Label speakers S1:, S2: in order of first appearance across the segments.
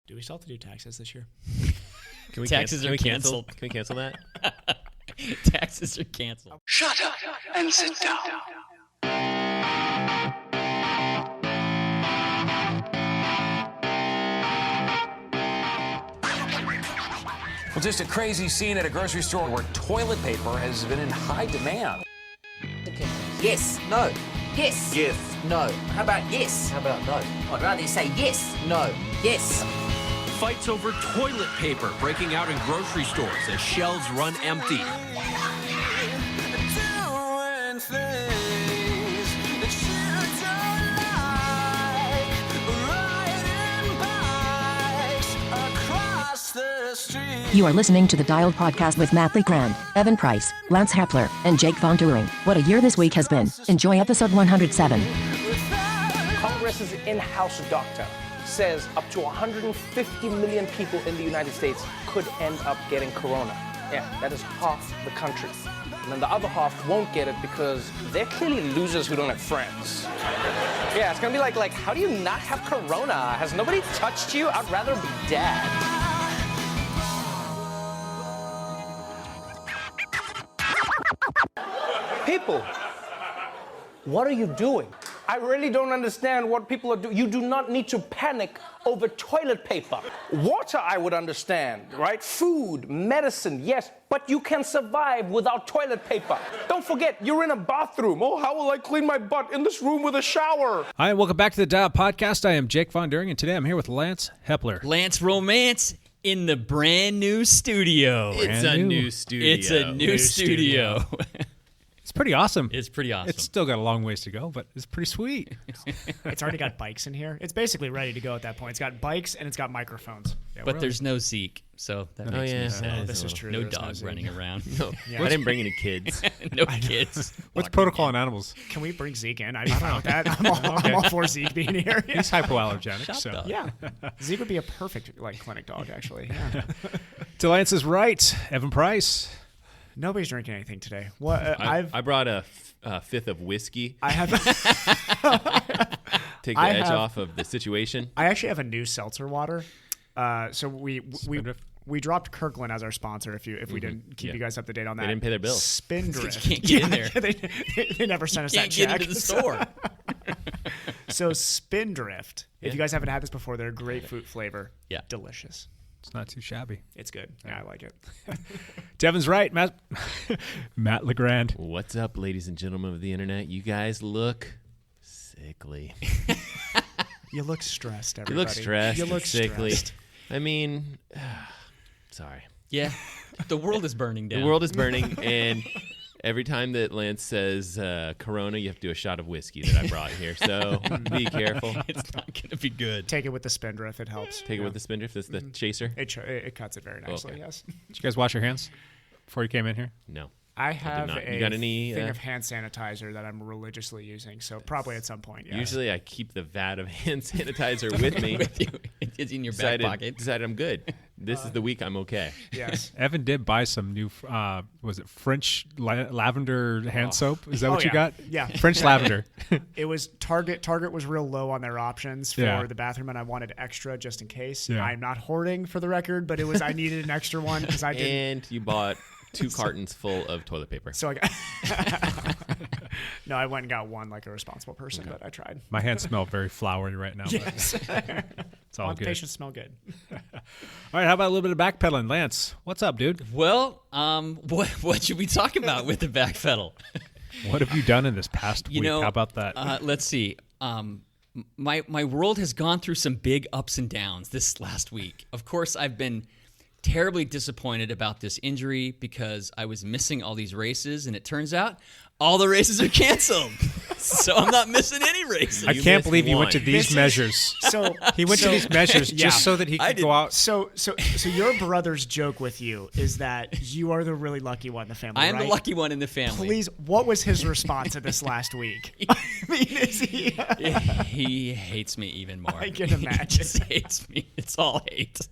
S1: Do we still have to do taxes this year?
S2: Taxes are canceled. Can we cancel that?
S3: Taxes are canceled.
S4: Shut up and sit down.
S5: Well, just a crazy scene at a grocery store where toilet paper has been in high demand.
S6: Yes. No. Yes.
S5: Yes.
S6: No. How about yes? How about no? I'd rather you say yes. No. Yes.
S7: Fights over toilet paper breaking out in grocery stores as shelves run empty.
S8: You are listening to the Dialed Podcast with Matt Legrand, Evan Price, Lance Hepler, and Jake Von During. What a year this week has been. Enjoy episode 107.
S9: Congress's in-house doctor says up to 150 million people in the United States could end up getting corona. Yeah, that is half the country. And then the other half won't get it because they're clearly losers who don't have friends. Yeah, it's gonna be like, how do you not have corona? Has nobody touched you? I'd rather be dead. People, what are you doing? I really don't understand what people are doing. You do not need to panic over toilet paper. Water, I would understand, right? Food, medicine, yes, but you can survive without toilet paper. Don't forget, you're in a bathroom. Oh, how will I clean my butt in this room with a shower?
S10: Hi, and welcome back to the Dial Podcast. I am Jake Von During, and today I'm here with Lance Hepler.
S3: Lance Romance in the brand new studio.
S2: It's a new studio.
S10: It's pretty awesome.
S3: It's pretty awesome.
S10: It's still got a long ways to go, but it's pretty sweet.
S1: It's already got bikes in here. It's basically ready to go at that point. It's got bikes and it's got microphones. Yeah,
S3: but there's no Zeke, so that makes me sad.
S1: This is true.
S3: No
S1: There's
S3: dog running around.
S2: No, I didn't bring any kids.
S3: No kids.
S10: What's protocol on animals?
S1: Can we bring Zeke in? I'd be fine with that. I'm all for Zeke being here.
S10: He's hypoallergenic, so
S3: dog.
S1: Yeah. Zeke would be a perfect clinic dog, actually. Yeah.
S10: To Lance's right, Evan Price.
S1: Nobody's drinking anything today. What?
S2: I brought a fifth of whiskey.
S1: I have.
S2: Take the edge off of the situation.
S1: I actually have a new seltzer water. So we dropped Kirkland as our sponsor. If we didn't keep you guys up to date on that,
S2: They didn't pay their bills.
S1: Spindrift.
S3: You can't get in there.
S1: They never sent us that
S3: Can't
S1: check.
S3: get into the store.
S1: So Spindrift. If you guys haven't had this before, they're grapefruit flavor.
S3: Yeah.
S1: Delicious.
S10: It's not too shabby.
S1: It's good. Yeah, I like it.
S10: Devin's right, Matt Legrand.
S2: What's up, ladies and gentlemen of the internet? You guys look sickly.
S1: You look stressed, everybody.
S2: You look stressed.
S1: You look
S2: sickly.
S1: stressed.
S2: I mean, sorry.
S3: Yeah. The world is burning down.
S2: The world is burning, and every time that Lance says Corona, you have to do a shot of whiskey that I brought here. So be careful.
S3: It's not going to be good.
S1: Take it with the Spindrift. It helps.
S2: Take it with the Spindrift. That's the chaser.
S1: It cuts it very nicely.
S2: Okay.
S1: Yes.
S10: Did you guys wash your hands before you came in here?
S2: No.
S1: I have
S2: not.
S1: a
S2: You got any,
S1: thing of hand sanitizer that I'm religiously using, so probably at some point, yes.
S2: Usually I keep the vat of hand sanitizer with me.
S3: With you. It's in your back pocket.
S2: Decided I'm good. This is the week I'm okay.
S1: Yes.
S10: Evan did buy some new, was it French lavender hand soap? Is that what you got?
S1: Yeah.
S10: French lavender.
S1: It was Target. Target was real low on their options for the bathroom, and I wanted extra just in case.
S10: Yeah.
S1: I'm not hoarding for the record, but I needed an extra one because I didn't.
S2: And you bought 2 cartons full of toilet paper.
S1: So I got no, I went and got one like a responsible person, but I tried.
S10: My hands smell very flowery right now.
S1: Yes.
S10: It's all good.
S1: Patients smell good.
S10: All right, how about a little bit of backpedaling? Lance, what's up, dude?
S3: Well, what should we talk about with the back pedal?
S10: What have you done in this past week? How about that?
S3: Let's see. My world has gone through some big ups and downs this last week. Of course, I've been terribly disappointed about this injury because I was missing all these races, and it turns out all the races are canceled. So I'm not missing any races.
S10: I can't believe you went to these measures.
S1: So
S10: he went to these measures just so that he could go out.
S1: So your brother's joke with you is that you are the really lucky one in the family.
S3: I am
S1: right?
S3: the lucky one in the family.
S1: Please, what was his response to this last week? I mean, is he?
S3: He hates me even more.
S1: I can imagine.
S3: He just hates me. It's all hate.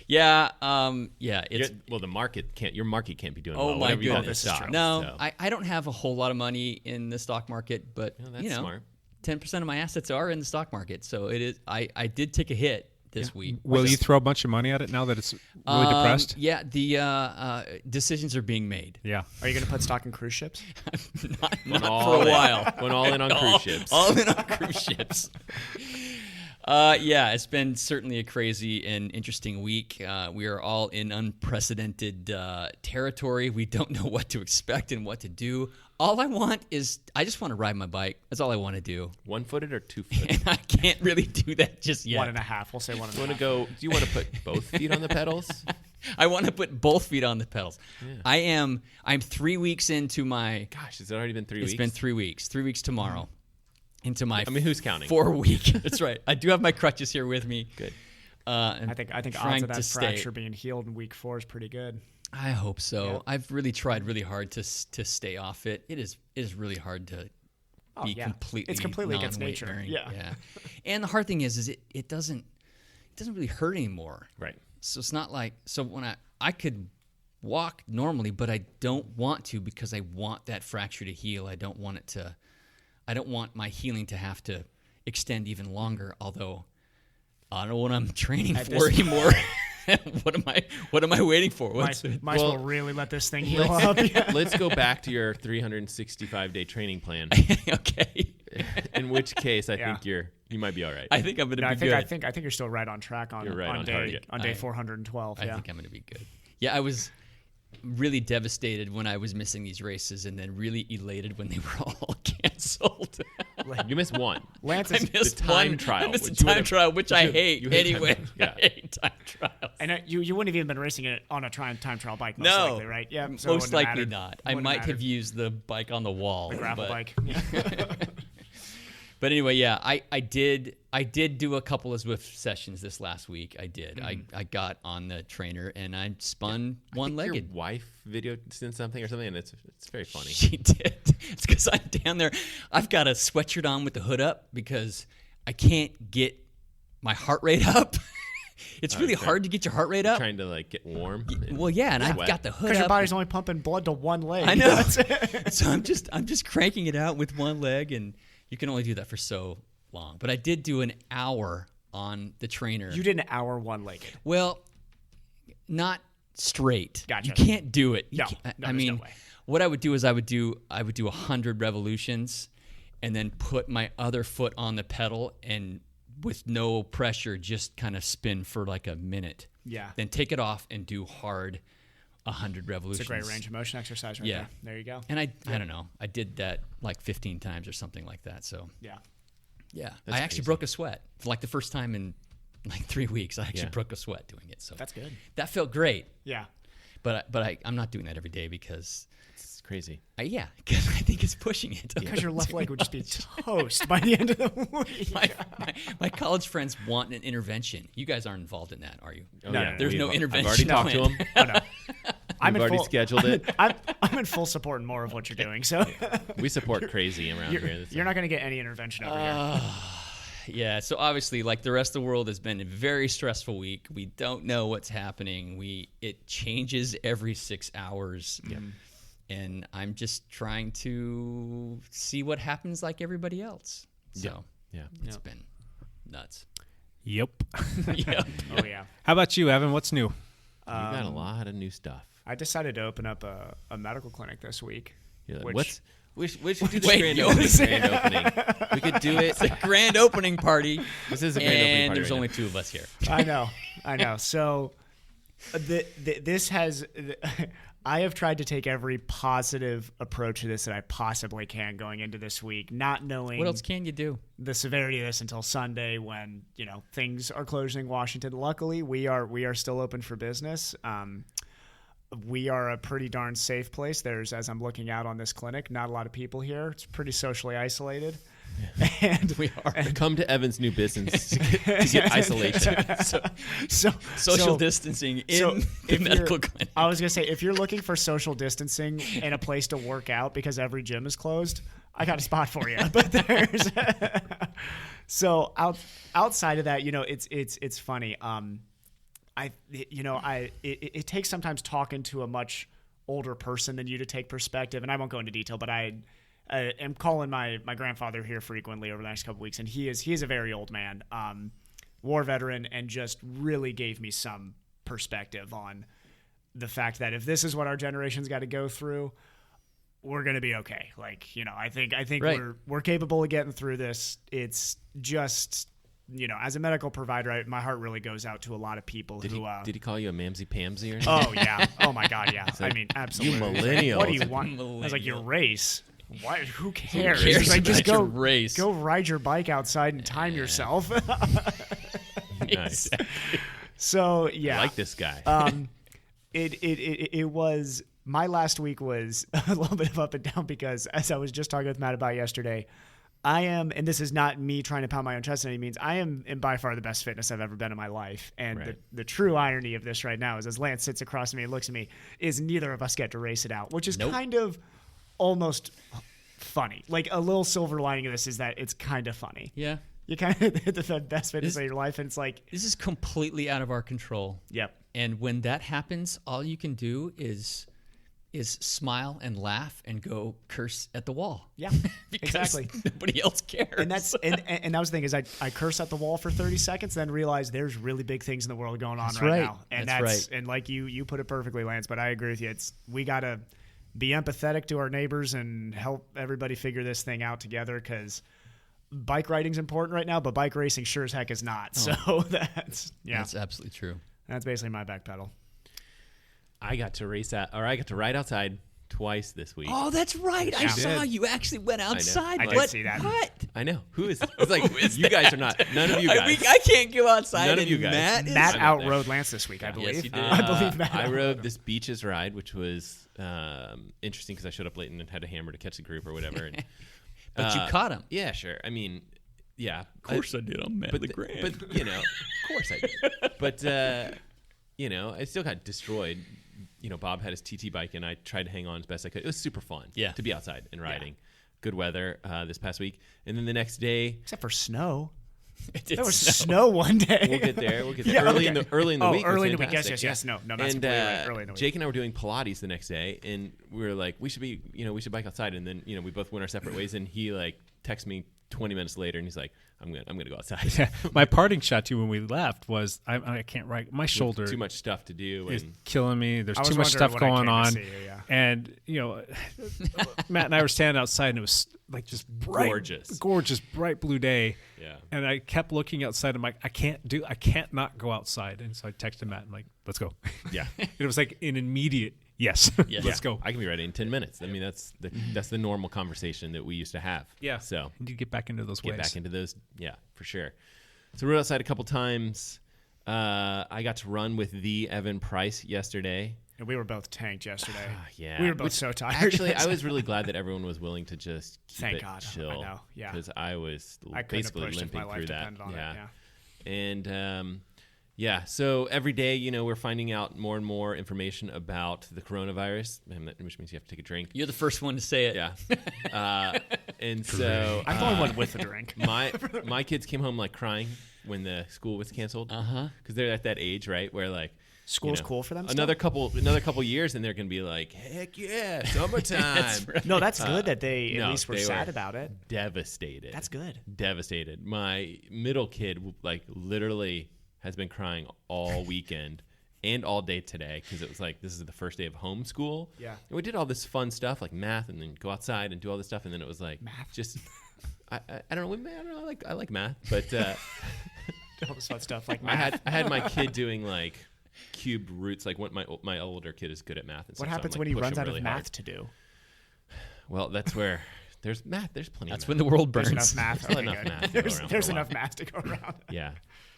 S3: Yeah, It's
S2: well, the market can't. Your market can't be doing
S3: oh
S2: well.
S3: my goodness,
S1: this is true.
S3: No,
S2: so.
S3: I don't have a whole lot of money in the stock market, but
S2: that's smart.
S3: 10% of my assets are in the stock market, so it is. I did take a hit this week.
S10: Will you throw a bunch of money at it now that it's really depressed?
S3: Yeah, the decisions are being made.
S10: Yeah.
S1: Are you going to put stock in cruise ships?
S3: Not for a while.
S2: Going all in on cruise ships.
S3: All in on cruise ships. Yeah, it's been certainly a crazy and interesting week. We are all in unprecedented territory. We don't know what to expect and what to do. All I just want to ride my bike. That's all I want to do.
S2: 1-footed or 2-footed?
S3: And I can't really do that just yet.
S1: 1.5. We'll say 1.5.
S2: Do you want to put both feet on the pedals?
S3: I want to put both feet on the pedals.
S2: Yeah.
S3: I'm 3 weeks into my.
S2: Gosh, has it already been 3 weeks?
S3: It's been 3 weeks. 3 weeks tomorrow. Into my.
S2: I mean, who's counting?
S3: 4 week. That's right. I do have my crutches here with me.
S2: Good.
S1: I think odds of that fracture being healed in week 4 is pretty good.
S3: I hope so.
S1: Yeah.
S3: I've really tried really hard to stay off it. It is really hard to be completely.
S1: It's completely against
S3: non-weight
S1: nature.
S3: bearing.
S1: Yeah.
S3: And the hard thing is it doesn't really hurt anymore.
S2: Right.
S3: So it's not like when I could walk normally, but I don't want to because I want that fracture to heal. I don't want my healing to have to extend even longer. Although I don't know what I'm training for anymore. What am I waiting for?
S1: Might as well really let this thing heal up.
S2: Let's go back to your 365-day training plan.
S3: Okay.
S2: In which case, I think you might be all right.
S3: I think I'm going to be good.
S1: I think you're still right on track on day 412.
S3: I think I'm going to be good. Yeah, I was really devastated when I was missing these races, and then really elated when they were all canceled.
S2: You missed one.
S3: I missed the time trial, which I hate anyway.
S2: Yeah.
S3: I hate time trials.
S1: And you wouldn't have even been racing it on a time trial bike, most
S3: No,
S1: likely, right? Yeah, so
S3: most likely not. I might have used the bike on the wall,
S1: the gravel bike.
S3: But anyway, yeah, I did do a couple of Zwift sessions this last week. I did.
S1: Mm-hmm.
S3: I got on the trainer and I spun one-legged.
S2: Your wife videoed something, and it's very funny.
S3: She did. It's because I'm down there. I've got a sweatshirt on with the hood up because I can't get my heart rate up. It's really hard to get your heart rate up.
S2: Trying to get warm.
S3: Well, yeah, and I've got the hood up.
S1: Because your body's only pumping blood to one leg.
S3: I know. So I'm just cranking it out with one leg, and you can only do that for so long. But I did do an hour on the trainer.
S1: You did an hour one-legged.
S3: Well, not straight.
S1: Gotcha.
S3: You can't do it.
S1: No,
S3: I mean,
S1: no way.
S3: what I would do is I would do 100 revolutions, and then put my other foot on the pedal and with no pressure, just kind of spin for like a minute.
S1: Yeah.
S3: Then take it off and do hard 100 revolutions.
S1: It's a great range of motion exercise right there. There you go.
S3: And I don't know. I did that like 15 times or something like that. So
S1: yeah.
S3: I actually broke a sweat for like the first time in like 3 weeks. I actually broke a sweat doing it. So
S1: that's good.
S3: That felt great.
S1: Yeah.
S3: But I'm not doing that every day because
S2: it's crazy.
S3: Because I think it's pushing it.
S1: Because your left leg would just be toast by the end of the week.
S3: My college friends want an intervention. You guys aren't involved in that, are you?
S2: Oh, no.
S3: There's no intervention.
S2: I've already talked to them.
S1: Oh, no.
S2: We've already scheduled it.
S1: I'm in full support and more of what you're doing. So
S2: we support crazy around here.
S1: You're not going to get any intervention over here.
S3: Yeah, so obviously, like the rest of the world, has been a very stressful week. We don't know what's happening. It changes every 6 hours.
S2: Yep.
S3: And I'm just trying to see what happens like everybody else. So it's been nuts.
S10: Yep.
S3: Yep.
S1: Oh, yeah.
S10: How about you, Evan? What's new?
S2: You got a lot of new stuff.
S1: I decided to open up a medical clinic this week.
S2: We should do the grand opening. We could do it.
S3: It's a grand opening party.
S2: This is a grand opening party.
S3: And there's only 2 of us here.
S1: I know. So this has... I have tried to take every positive approach to this that I possibly can going into this week, not knowing
S3: what else can you do,
S1: the severity of this until Sunday when things are closing in Washington. Luckily, we are still open for business. We are a pretty darn safe place. There's, as I'm looking out on this clinic, not a lot of people here. It's pretty socially isolated. And
S3: we are.
S2: Come to Evan's new business to get isolation.
S3: Social distancing in the medical clinic.
S1: I was going to say, if you're looking for social distancing and a place to work out because every gym is closed, I got a spot for you. But there's outside of that, it's funny. It takes sometimes talking to a much older person than you to take perspective, and I won't go into detail, but I am calling my grandfather here frequently over the next couple of weeks, and he is a very old man. war veteran, and just really gave me some perspective on the fact that if this is what our generation's got to go through, we're going to be okay. Like, you know, I think
S3: Right.
S1: we're capable of getting through this. It's just, you know, as a medical provider, my heart really goes out to a lot of people
S2: Did
S1: who.
S2: he call you a mamsy-pamsy or anything?
S1: Oh yeah. Oh my God. Yeah. I mean, absolutely.
S2: You millennials.
S1: What do you want? I was like, your race. Why? Who cares?
S3: cares
S1: It's like, just
S3: about
S1: go
S3: your race?
S1: Go ride your bike outside and time yourself.
S2: Nice.
S1: So yeah.
S2: I like this guy.
S1: It was, my last week was a little bit of up and down because, as I was just talking with Matt about yesterday, I am, and this is not me trying to pound my own chest in any means, I am in by far the best fitness I've ever been in my life. And
S2: Right.
S1: the true irony of this right now is, as Lance sits across from me and looks at me, is neither of us get to race it out, which is kind of almost funny. Like, a little silver lining of this is that it's kind of funny.
S3: Yeah.
S1: You kind of hit the best fitness of your life, and it's like,
S3: This is completely out of our control.
S1: yep.
S3: And when that happens, all you can do is smile and laugh and go curse at the wall.
S1: Yeah,
S3: because
S1: exactly.
S3: nobody else cares.
S1: And that's and that was the thing is I curse at the wall for 30 seconds, then realize there's really big things in the world going on right now. And
S3: That's right.
S1: and like you put it perfectly, Lance, but I agree with you. We gotta be empathetic to our neighbors and help everybody figure this thing out together, because bike riding's important right now, but bike racing sure as heck is not. So that's
S3: absolutely true.
S1: That's basically my back pedal.
S2: I got to ride outside twice this week.
S3: Oh, that's right. I saw you actually went outside.
S1: I did see that.
S3: What?
S2: I know. Who is? It's like you guys are not. None of you guys.
S3: I can't go outside.
S2: None of
S3: and
S2: you guys.
S1: Matt
S2: I'm
S1: outrode Lance this week, I believe.
S3: Yes, you did.
S1: I believe Matt.
S2: I
S1: outrode
S2: rode
S1: him.
S2: this beaches ride, which was interesting because I showed up late and had a hammer to catch the group or whatever. And,
S3: But you caught him.
S2: Yeah, sure. I mean, yeah. Of
S3: course I did. I'm madly grand.
S2: But you know, of course I did. But you know, I still got destroyed. You know, Bob had his TT bike, and I tried to hang on as best I could. It was super fun. To be outside and riding. Good weather this past week, and then the next day,
S1: Except for snow.
S3: There
S1: was snow one day.
S2: We'll get there.
S1: Yeah,
S2: early
S1: okay.
S2: in the week.
S1: Early in
S2: was
S1: the week. Yes,
S2: fantastic.
S1: yes. No, that's
S2: and
S1: completely right. Early in the week.
S2: Jake and I were doing Pilates the next day, and we were like, we should bike outside. And then, you know, we both went our separate ways. And he like texted me 20 minutes later, and he's like, I'm gonna go outside.
S10: My parting shot to you when we left was I can't write. My shoulder
S2: Too much stuff to do.
S10: is
S2: And
S10: killing me. There's
S1: I was
S10: too much
S1: wondering
S10: stuff
S1: when I
S10: going
S1: came to
S10: on.
S1: see you, yeah.
S10: And, you know, Matt and I were standing outside, and it was like just bright, gorgeous, bright blue day.
S2: Yeah.
S10: And I kept looking outside. I'm like, I can't not go outside. And so I texted Matt. I'm like, let's go.
S2: Yeah.
S10: It was like an immediate yes. Let's go.
S2: I can be ready in 10 minutes. I mean, that's the normal conversation that we used to have.
S10: Yeah.
S2: So
S10: you need to get back into those ways.
S2: Get back into those. Yeah, for sure. So we were outside a couple times. I got to run with the Evan Price yesterday.
S1: And we were both tanked yesterday.
S2: Yeah.
S1: We were both so tired.
S2: Actually, I was really glad that everyone was willing to just keep
S1: Thank
S2: it
S1: God.
S2: chill.
S1: I know. Yeah.
S2: Because I was
S1: I couldn't have
S2: basically
S1: pushed if my
S2: limping
S1: life
S2: through that.
S1: depended on it, yeah.
S2: And yeah, so every day, you know, we're finding out more and more information about the coronavirus, which means you have to take a drink.
S3: You're the first one to say it.
S2: Yeah. And so
S1: I'm the only one with a drink.
S2: My kids came home like crying when the school was canceled. Because they're at that age, right, where like
S1: school's cool for them.
S2: Another couple years, and they're gonna be like, heck yeah, summertime.
S3: That's right.
S1: No, that's good that they at least were
S2: they
S1: sad about it.
S2: Devastated.
S1: That's good.
S2: Devastated. My middle kid, like, literally has been crying all weekend and all day today because it was like this is the first day of homeschool.
S1: Yeah.
S2: And we did all this fun stuff like math, and then go outside and do all this stuff, and then it was like
S1: math.
S2: Just I don't know. I like math, but
S1: all this fun stuff like math.
S2: I had my kid doing like cubed roots, like what my older kid is good at math. And
S1: What
S2: stuff,
S1: happens
S2: so I'm,
S1: when
S2: like,
S1: he runs out
S2: really
S1: of math
S2: hard.
S1: to do?
S2: Well, that's where there's math. There's plenty.
S3: That's
S2: of
S3: when
S2: math.
S3: the world burns.
S1: There's enough math.
S2: There's
S1: Okay,
S2: enough
S1: good.
S2: math to go
S1: There's
S2: around
S1: there's
S2: for a
S1: enough
S2: while.
S1: math to go around.
S2: Yeah.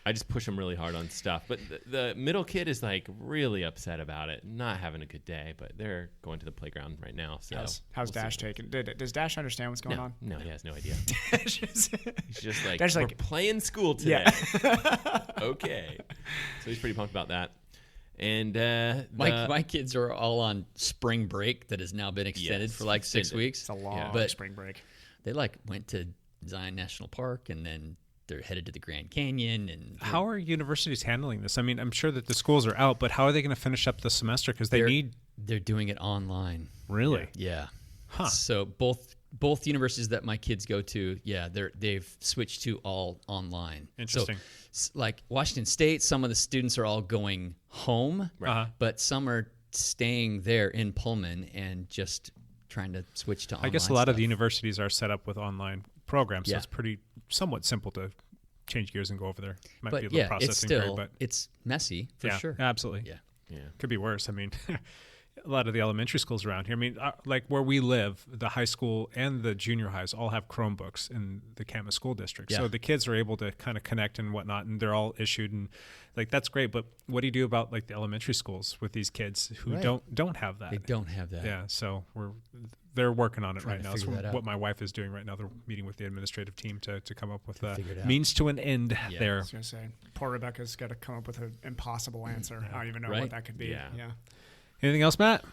S2: I just push him really hard on stuff. But the middle kid is like really upset about it, not having a good day, but they're going to the playground right now. So
S1: How's
S2: we'll
S1: Dash
S2: see.
S1: taking? Does Dash understand what's going on?
S2: No, he has no idea.
S1: He's
S2: He's just like,
S1: Dash
S2: we're
S1: like-
S2: playing school today.
S1: Yeah.
S2: Okay. So he's pretty pumped about that. And
S3: My kids are all on spring break that has now been extended for like 6 weeks.
S1: It's a long
S3: But
S1: spring break.
S3: they like went to Zion National Park, and then they're headed to the Grand Canyon. And
S10: How are universities handling this? I mean, I'm sure that the schools are out, but how are they going to finish up the semester? Because they're
S3: doing it online.
S10: Really?
S3: Yeah.
S10: Huh.
S3: So both both universities that my kids go to, they've switched to all online.
S10: Interesting.
S3: So, like Washington State, some of the students are all going home, but some are staying there in Pullman and just trying to switch to online.
S10: I guess a lot of the universities are set up with online programs, so it's somewhat simple to change gears and go over there. Might be a little processing period, but
S3: it's messy for sure.
S10: Absolutely.
S3: Yeah.
S10: Could be worse. I mean, a lot of the elementary schools around here. I mean, like where we live, the high school and the junior highs all have Chromebooks in the Camas School District.
S3: Yeah.
S10: So the kids are able to kind of connect and whatnot, and they're all issued, and like that's great. But what do you do about like the elementary schools with these kids who don't have that?
S3: They don't have that.
S10: Yeah. So they're working on it right now. That's
S3: that out.
S10: what my wife is doing right now. They're meeting with the administrative team to come up with a means to an end there.
S1: I was going to say, poor Rebecca's got to come up with an impossible answer. I don't even know what that could be. Yeah.
S10: Anything else, Matt?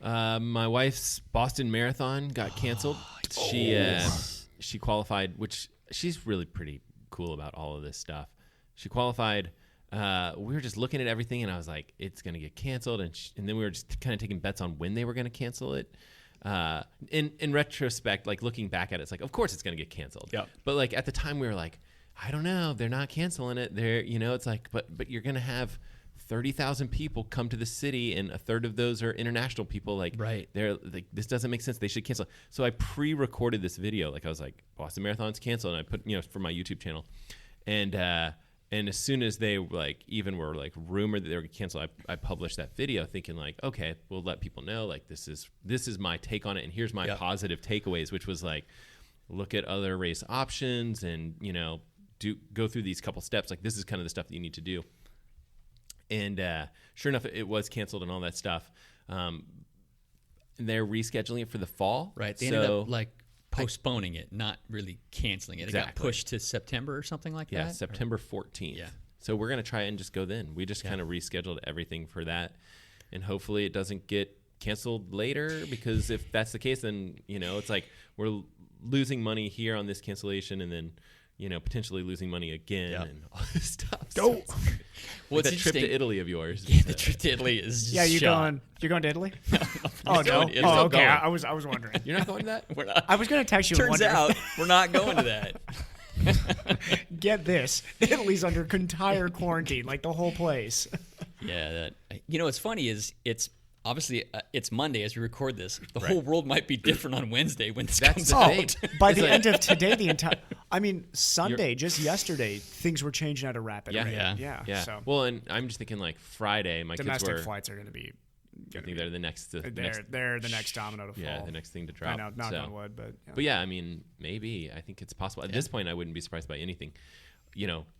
S2: My wife's Boston Marathon got canceled. She qualified, which she's really pretty cool about all of this stuff. She qualified. We were just looking at everything, and I was like, it's going to get canceled. And then we were just kind of taking bets on when they were going to cancel it. In retrospect, like looking back at it, it's like, of course it's going to get canceled.
S3: Yep.
S2: But like at the time, we were like, I don't know, they're not canceling it. It's like, but you're going to have 30,000 people come to the city, and a third of those are international people. Like, they're like, this doesn't make sense. They should cancel. So I pre-recorded this video. Like, I was like, Boston Marathon's canceled, and I put, for my YouTube channel, and as soon as they like even were like rumored that they were going to cancel, I published that video, thinking like, okay, we'll let people know like this is my take on it, and here's my positive takeaways, which was like, look at other race options, and go through these couple steps. Like, this is kind of the stuff that you need to do. And sure enough, it was canceled and all that stuff. They're rescheduling it for the fall.
S3: Right. They ended up like postponing it, not really canceling it.
S2: Exactly.
S3: It got pushed to September or something like that?
S2: Yeah, September 14th.
S3: Yeah.
S2: So we're going to try and just go then. We just kind of rescheduled everything for that. And hopefully it doesn't get canceled later, because if that's the case, then, it's like we're losing money here on this cancellation, and then, potentially losing money again and all this stuff.
S10: Go.
S2: Well, that trip to Italy of yours.
S3: Yeah, the trip to Italy is just
S1: you're going to Italy? Oh, no.
S3: Oh,
S1: okay. I was wondering.
S2: You're not going to that?
S3: We're not.
S1: I was going to text you.
S3: Turns out we're not going to that.
S1: Get this. Italy's under entire quarantine, like the whole place.
S3: Yeah. What's funny is it's obviously it's Monday as we record this. The whole world might be different on Wednesday when this comes out.
S1: By the end of today, Sunday, just yesterday, things were changing at a rapid rate.
S2: Yeah.
S1: So.
S2: Well, and I'm just thinking like Friday, my
S1: domestic
S2: kids were.
S1: flights are going to be.
S2: I think they're the next.
S1: They're the next domino to fall.
S2: Yeah, the next thing to drop.
S1: I know, knock on wood, but. Yeah.
S2: But yeah, maybe. I think it's possible. At this point, I wouldn't be surprised by anything.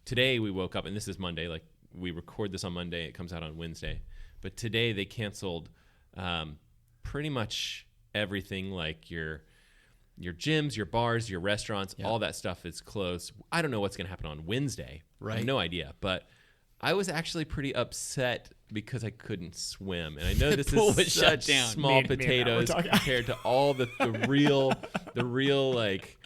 S2: Today we woke up, and this is Monday. Like, we record this on Monday, it comes out on Wednesday. But today they canceled pretty much everything, like your gyms, your bars, your restaurants, all that stuff is closed. I don't know what's going to happen on Wednesday. Right. I have no idea. But I was actually pretty upset because I couldn't swim. And I know this is such small potatoes compared to all the real like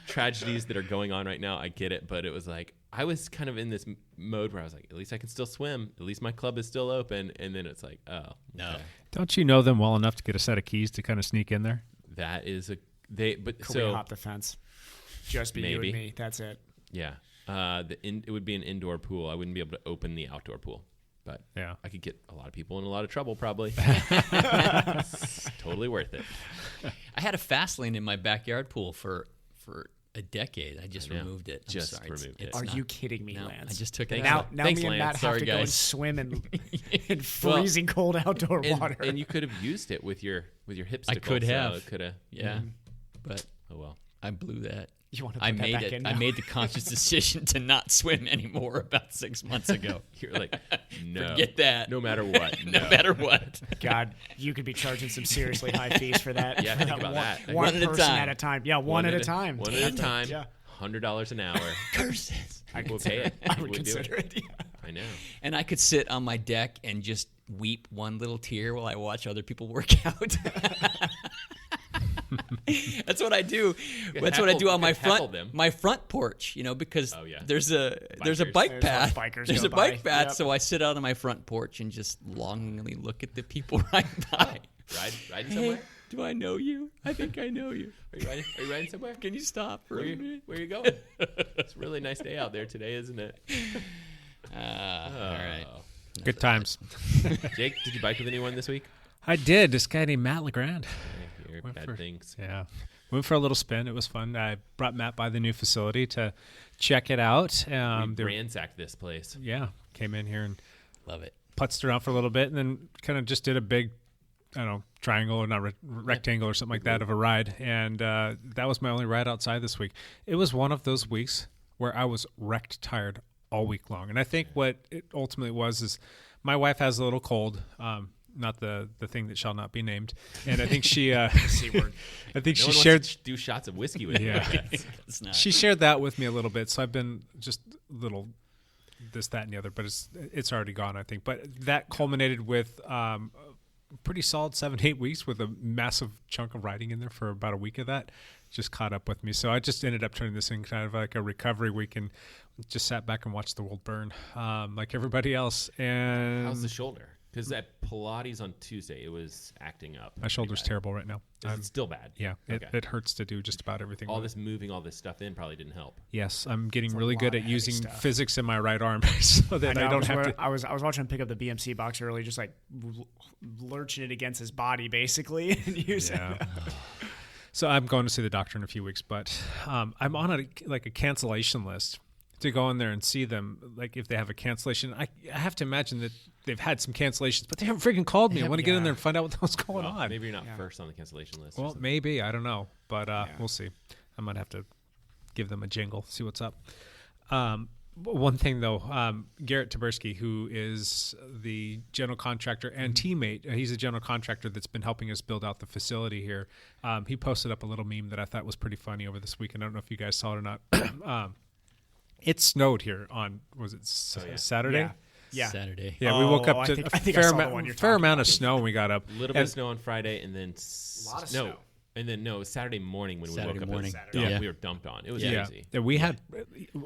S2: tragedies that are going on right now. I get it. But it was like, I was kind of in this mode where I was like, at least I can still swim. At least my club is still open. And then it's like, oh, no. Okay.
S10: Don't you know them well enough to get a set of keys to kind of sneak in there?
S2: That is
S1: Could we hop the fence? Just be you and me. That's it.
S2: Yeah. It would be an indoor pool. I wouldn't be able to open the outdoor pool. But I could get a lot of people in a lot of trouble probably. It's totally worth it.
S3: I had a fast lane in my backyard pool for a decade. I just removed it.
S2: Removed it.
S1: Are you kidding me, Lance?
S3: I just took it
S1: out.
S3: out.
S1: Now me and Matt have to go and swim in freezing cold outdoor water.
S2: And you could have used it with your hipstick.
S3: I could have.
S2: So could have.
S3: Yeah. But
S2: oh well.
S3: I blew that.
S1: You want to put that back in now?
S3: I made the conscious decision to not swim anymore about 6 months ago.
S2: You're like, no.
S3: Forget that.
S2: No matter what.
S3: No matter what.
S1: God, you could be charging some seriously high fees for that.
S2: Yeah, think about that.
S1: One person at a time. Yeah, one at a time.
S2: One at a time. Yeah. $100 an hour.
S3: Curses.
S2: We'll pay it.
S1: I would consider it. Yeah.
S2: I know.
S3: And I could sit on my deck and just weep one little tear while I watch other people work out. That's what I do. That's what I do on my front porch, because there's a bike path. There's a bike path, so I sit out on my front porch and just longingly look at the people right by.
S2: Riding somewhere?
S3: Do I know you? I think I know you.
S2: Are you riding somewhere?
S3: Can you stop for a minute?
S2: Where are you going? It's a really nice day out there today, isn't it?
S3: All right.
S10: Good times.
S2: Jake, did you bike with anyone this week?
S10: I did. This guy named Matt LeGrand.
S2: Bad things.
S10: Yeah. Went for a little spin. It was fun. I brought Matt by the new facility to check it out.
S2: We ransacked this place.
S10: Yeah. Came in here and
S3: love it.
S10: Putzed around for a little bit and then kind of just did a big, I don't know, triangle or not rectangle or something like that of a ride. And that was my only ride outside this week. It was one of those weeks where I was wrecked tired all week long. And I think what it ultimately was is my wife has a little cold, not the thing that shall not be named. And I think she,
S1: C word.
S2: I think she
S10: shared
S2: do shots of whiskey with you.
S10: She shared that with me a little bit. So I've been just a little this, that, and the other, but it's already gone, I think. But that culminated with pretty solid 7-8 weeks with a massive chunk of riding in there for about a week of that. Just caught up with me. So I just ended up turning this in kind of like a recovery week and just sat back and watched the world burn like everybody else. And
S2: how's the shoulder? Because at Pilates on Tuesday, it was acting up.
S10: My shoulder's terrible right now.
S2: It's still bad.
S10: Yeah, it hurts to do just about everything.
S2: All this moving, all this stuff in probably didn't help.
S10: Yes, I'm getting really good at using physics in my right arm so that I don't have to.
S1: I was watching him pick up the BMC box early, just like lurching it against his body, basically, and using. Yeah.
S10: So I'm going to see the doctor in a few weeks, but I'm on a cancellation list to go in there and see them. Like if they have a cancellation, I have to imagine that they've had some cancellations, but they haven't freaking called me. I want to get in there and find out what the hell's going on.
S2: Maybe you're not first on the cancellation list.
S10: Well, maybe. I don't know, but we'll see. I might have to give them a jingle, see what's up. One thing though, Garrett Taberski, who is the general contractor and teammate, he's a general contractor that's been helping us build out the facility here. He posted up a little meme that I thought was pretty funny over this week, and I don't know if you guys saw it or not. It snowed here on, was it Saturday?
S1: Yeah.
S3: Saturday.
S10: Yeah, we woke up to
S1: I think
S10: a fair amount
S1: about.
S10: of snow when we got up.
S2: A little bit of snow on Friday, and then
S1: a lot of snow.
S2: And then Saturday morning when we woke up, we were dumped on. It was crazy.
S10: Yeah, we had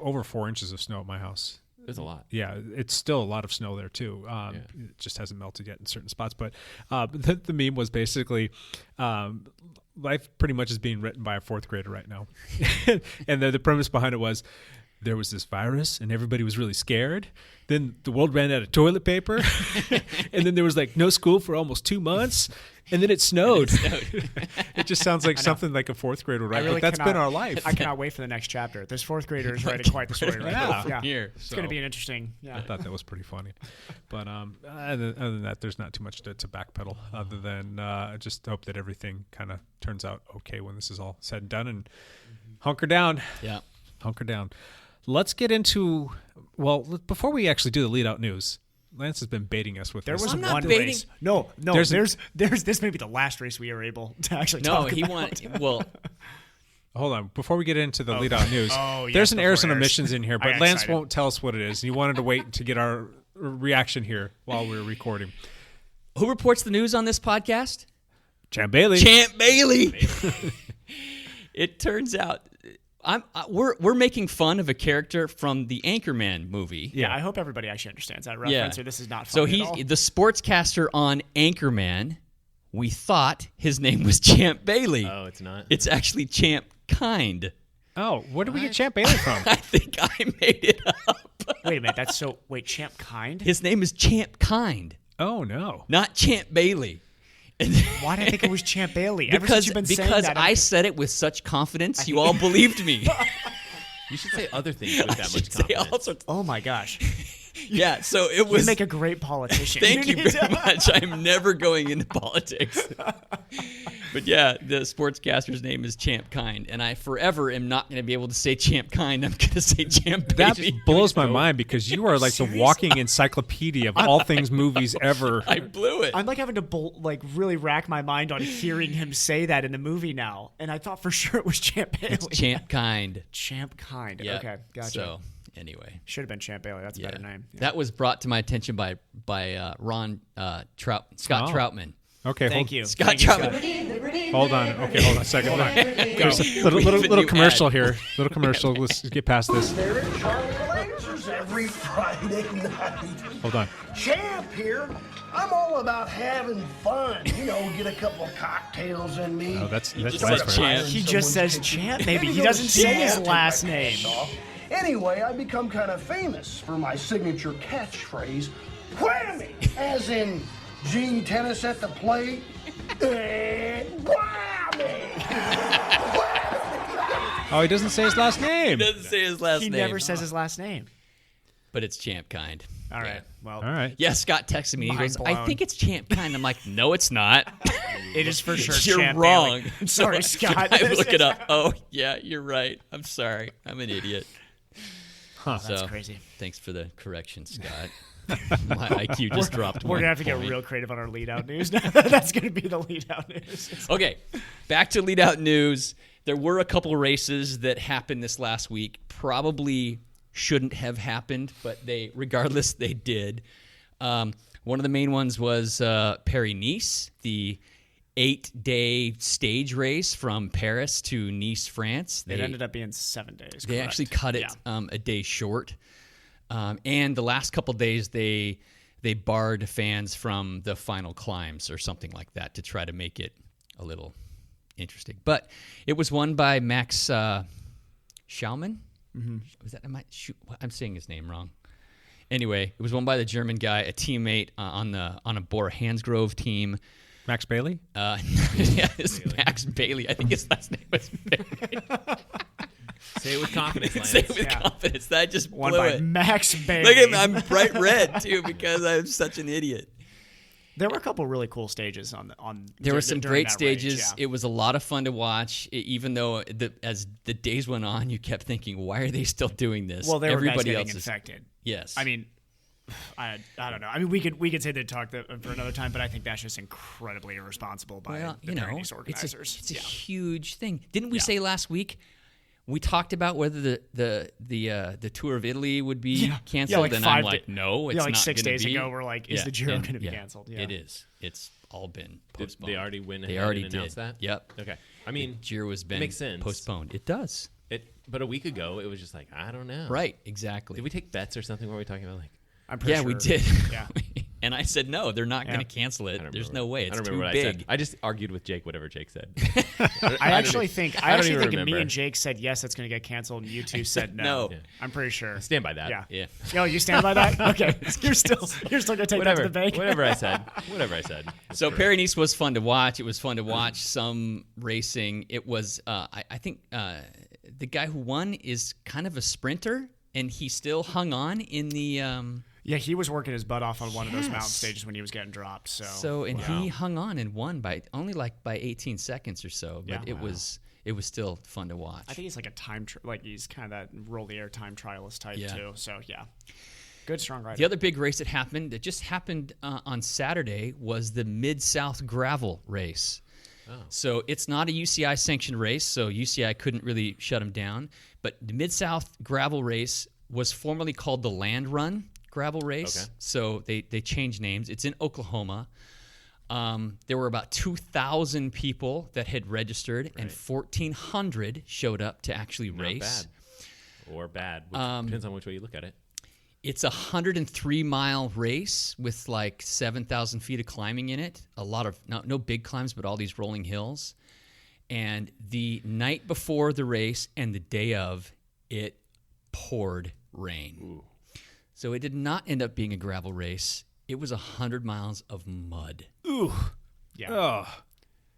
S10: over 4 inches of snow at my house.
S2: It was a lot.
S10: Yeah, it's still a lot of snow there too. It just hasn't melted yet in certain spots. But the meme was basically life pretty much is being written by a 4th grader right now. And the premise behind it was there was this virus and everybody was really scared. Then the world ran out of toilet paper. And then there was like no school for almost 2 months. And then it snowed. It just sounds like something like a 4th grader, right?
S1: Really
S10: but that's been our life.
S1: I cannot wait for the next chapter. This 4th grader is writing quite the story right now. Yeah.
S3: Here.
S1: It's going to be an interesting. Yeah.
S10: I thought that was pretty funny. But other than that, there's not too much to backpedal other than I just hope that everything kind of turns out okay when this is all said and done, and hunker down.
S3: Yeah.
S10: Hunker down. Let's get into, before we actually do the lead out news, Lance has been baiting us with
S1: there
S10: this.
S1: was one race. No. There's this may be the last race we are able to actually talk about.
S10: Hold on. Before we get into the lead out news, there's an Arizona missions in here, but Lance won't tell us what it is. And you wanted to wait to get our reaction here while we were recording.
S3: Who reports the news on this podcast?
S10: Champ Bailey.
S3: It turns out we're making fun of a character from the Anchorman movie.
S1: Yeah, I hope everybody actually understands that reference. Or this is not funny
S3: so he's the sportscaster on Anchorman. We thought his name was Champ Bailey.
S2: Oh, it's not.
S3: It's actually Champ Kind.
S10: Oh, where did we get Champ Bailey from?
S3: I think I made it up.
S1: Wait a minute. Wait, Champ Kind?
S3: His name is Champ Kind.
S10: Oh no,
S3: not Champ Bailey.
S1: Why did I think it was Champ Bailey?
S3: Because I said it with such confidence, you all believed me.
S2: You should say other things with that much confidence.
S1: Oh my gosh.
S3: Yeah, so it was.
S1: You make a great politician.
S3: Thank you very much. I'm never going into politics. But yeah, the sportscaster's name is Champ Kind, and I forever am not going to be able to say Champ Kind. I'm going to say Champ Bailey.
S10: That blows my mind because you are like the walking encyclopedia of all things movies ever.
S3: I blew it.
S1: I'm like having to really rack my mind on hearing him say that in the movie now, and I thought for sure it was Champ Bailey.
S3: It's Champ Kind.
S1: Champ Kind.
S3: Yep.
S1: Okay, gotcha.
S3: So anyway,
S1: should have been Champ Bailey. That's a better name. Yeah.
S3: That was brought to my attention by Scott Troutman.
S10: Okay,
S1: thank you,
S3: Scott Troutman.
S10: Hold on. Okay, hold on a second. Hold on. There's a little commercial here. Little commercial. Let's get past this.
S11: They're in Charlie Lasers, every Friday night.
S10: Hold on.
S11: Champ here. I'm all about having fun. You know, get a couple of cocktails in me.
S10: Oh, that's
S3: just
S10: nice
S3: said
S10: for
S3: Champ.
S10: him.
S1: He just says Champ, maybe. He doesn't say his last name.
S11: Anyway, I become kind of famous for my signature catchphrase, whammy, as in Gene Tennis at the plate, and whammy.
S10: Oh, he doesn't say his last name.
S3: He doesn't say his last
S1: He
S3: name.
S1: never says his last name.
S3: But it's Champ Kind.
S1: All right. Well,
S10: All right.
S3: Yeah, Scott texted me. He
S1: Mind
S3: goes, I
S1: blown.
S3: think it's Champ Kind. I'm like, no, it's not.
S1: it is for sure
S3: You're
S1: Champ
S3: wrong.
S1: Bailey. Sorry, Scott.
S3: I look it up. Oh, yeah, you're right. I'm sorry. I'm an idiot.
S10: Huh.
S1: That's crazy.
S3: Thanks for the correction, Scott. My IQ just dropped.
S1: We're going to have to get
S3: point.
S1: real creative on our lead out news. That's going to be the lead out news.
S3: Okay, back to lead out news. There were a couple races that happened this last week. Probably shouldn't have happened, but regardless, they did. One of the main ones was Paris-Nice, the 8-day stage race from Paris to Nice, France.
S1: It ended up being 7 days.
S3: They
S1: correct?
S3: actually cut it a day short. And the last couple days, they barred fans from the final climbs or something like that to try to make it a little interesting. But it was won by Max Schaumann.
S1: Mm-hmm.
S3: Was that I'm saying his name wrong. Anyway, it was won by the German guy, a teammate on a Bora Hansgrove team.
S10: Max Bailey?
S3: Yeah, it's Max Bailey. I think his last name was Bailey.
S2: Say it with confidence, Lance.
S3: Say it with confidence. That just blew
S1: Won by
S3: it.
S1: Max Bailey.
S3: Look at me. I'm bright red, too, because I'm such an idiot.
S1: There were a couple really cool stages on.
S3: There were some
S1: during
S3: great
S1: that
S3: stages.
S1: race, yeah.
S3: It was a lot of fun to watch, even though as the days went on, you kept thinking, why are they still doing this?
S1: Well, there were
S3: Everybody
S1: guys
S3: else
S1: getting
S3: is
S1: infected.
S3: Yes.
S1: I mean, I don't know. I mean, we could say they'd talk for another time, but I think that's just incredibly irresponsible by the Paris organizers.
S3: It's a huge thing. Didn't we say last week? We talked about whether the tour of Italy would be canceled, and I'm like, no, it's not.
S1: Like 6 days
S3: be.
S1: ago, we're like, is the Giro going to be canceled? Yeah,
S3: it is. It's all been postponed.
S2: Did they already went ahead
S3: They already
S2: and announced
S3: did.
S2: that?
S3: Yep.
S2: Okay. I mean,
S3: Giro has been
S2: makes sense.
S3: postponed. It does.
S2: But a week ago, it was just like, I don't know.
S3: Right. Exactly.
S2: Did we take bets or something? What were we talking about? Like,
S1: I'm pretty sure.
S3: we did.
S1: Yeah.
S3: And I said, no, they're not going to cancel it. There's no way. It's
S2: I don't
S3: too
S2: remember what
S3: big.
S2: I said. I just argued with Jake whatever Jake said.
S1: I actually think me
S2: remember.
S1: and Jake said yes, it's going to get canceled, and you two said no.
S3: No.
S1: Yeah. I'm pretty sure.
S2: I stand by that.
S1: Yeah.
S3: Yeah.
S1: Oh, you stand by that? Okay. You're still going to take that to the bank.
S2: Whatever I said. Whatever I said.
S3: So Paris-Nice was fun to watch. It was fun to watch some racing. It was, I think, the guy who won is kind of a sprinter, and he still hung on in the.
S1: Yeah, he was working his butt off on one of those mountain stages when he was getting dropped.
S3: He hung on and won by only by 18 seconds or so. But it was still fun to watch.
S1: I think he's like a he's kind of that roll the air time trialist type too. So yeah, good strong rider.
S3: The other big race that just happened on Saturday was the Mid-South Gravel race. Oh. So it's not a UCI sanctioned race, so UCI couldn't really shut him down. But the Mid-South Gravel race was formerly called the Land Run Gravel Race. Okay. So they changed names. It's in Oklahoma. There were about 2,000 people that had registered, and 1,400 showed up to actually race.
S2: Not bad. Or bad. Depends on which way you look at it.
S3: It's a 103-mile race with like 7,000 feet of climbing in it. A lot of, no big climbs, but all these rolling hills. And the night before the race and the day of, it poured rain. Ooh. So it did not end up being a gravel race. It was 100 miles of mud.
S1: Ooh. Yeah. Ugh.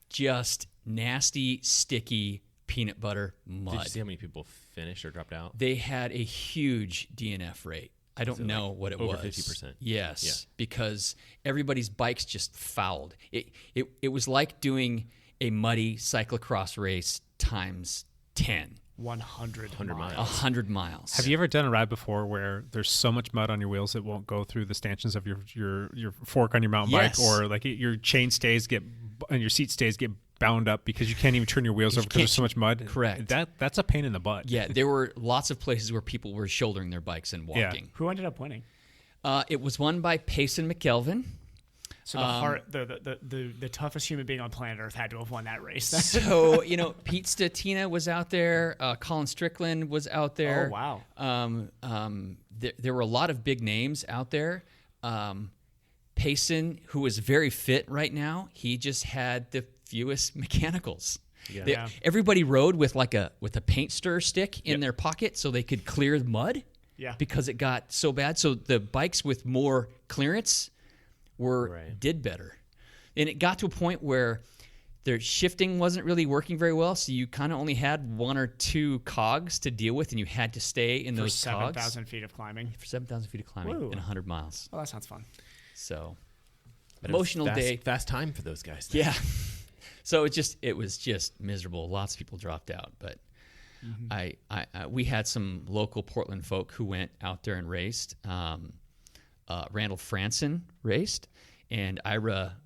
S3: Just nasty, sticky peanut butter mud.
S2: Did you see how many people finished or dropped out?
S3: They had a huge DNF rate. I don't know what it was.
S2: Over 50%.
S3: Yes, because everybody's bikes just fouled. It was like doing a muddy cyclocross race times 10.
S1: 100
S2: miles.
S3: 100 miles.
S10: Have you ever done a ride before where there's so much mud on your wheels it won't go through the stanchions of your fork on your mountain bike, or like your chain stays and your seat stays get bound up because you can't even turn your wheels over because there's so much mud?
S3: Correct.
S10: That's a pain in the butt.
S3: Yeah, there were lots of places where people were shouldering their bikes and walking.
S1: Yeah. Who ended up winning?
S3: It was won by Payson McKelvin.
S1: So the toughest human being on planet Earth had to have won that race.
S3: So, Pete Stetina was out there. Colin Strickland was out there.
S1: Oh, wow.
S3: There were a lot of big names out there. Payson, who is very fit right now, he just had the fewest mechanicals. Yeah. Everybody rode with a paint stir stick in their pocket so they could clear the mud.
S1: Yeah.
S3: Because it got so bad. So the bikes with more clearance did better. And it got to a point where their shifting wasn't really working very well, so you kind of only had 1 or 2 cogs to deal with, and you had to stay in those cogs.
S1: 7,000 feet of climbing.
S3: For 7,000 feet of climbing in 100 miles.
S1: Oh, that sounds fun.
S3: So,
S2: but
S3: emotional day.
S2: Fast time for those guys.
S3: Yeah. So it was just miserable. Lots of people dropped out, but I we had some local Portland folk who went out there and raced. Randall Franson raced, and Ira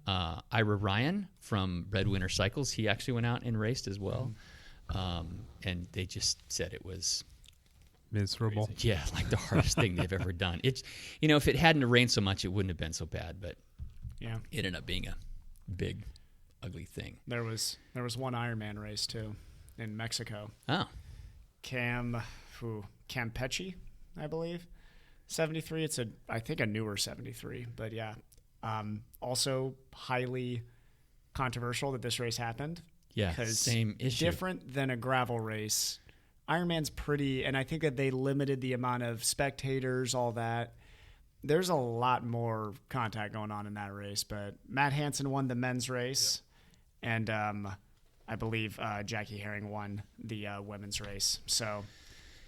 S3: Ryan from Red Winter Cycles, he actually went out and raced as well. And they just said it was
S10: miserable.
S3: Crazy. Yeah, like the hardest thing they've ever done. It's if it hadn't rained so much, it wouldn't have been so bad, but it ended up being a big, ugly thing.
S1: There was one Ironman race too in Mexico.
S3: Oh.
S1: Campeche, I believe. 73. It's I think a newer 73, but yeah. Also highly controversial that this race happened.
S3: Yeah, same issue.
S1: Different than a gravel race. Ironman's pretty, and I think that they limited the amount of spectators, all that. There's a lot more contact going on in that race, but Matt Hansen won the men's race, and I believe Jackie Herring won the women's race. So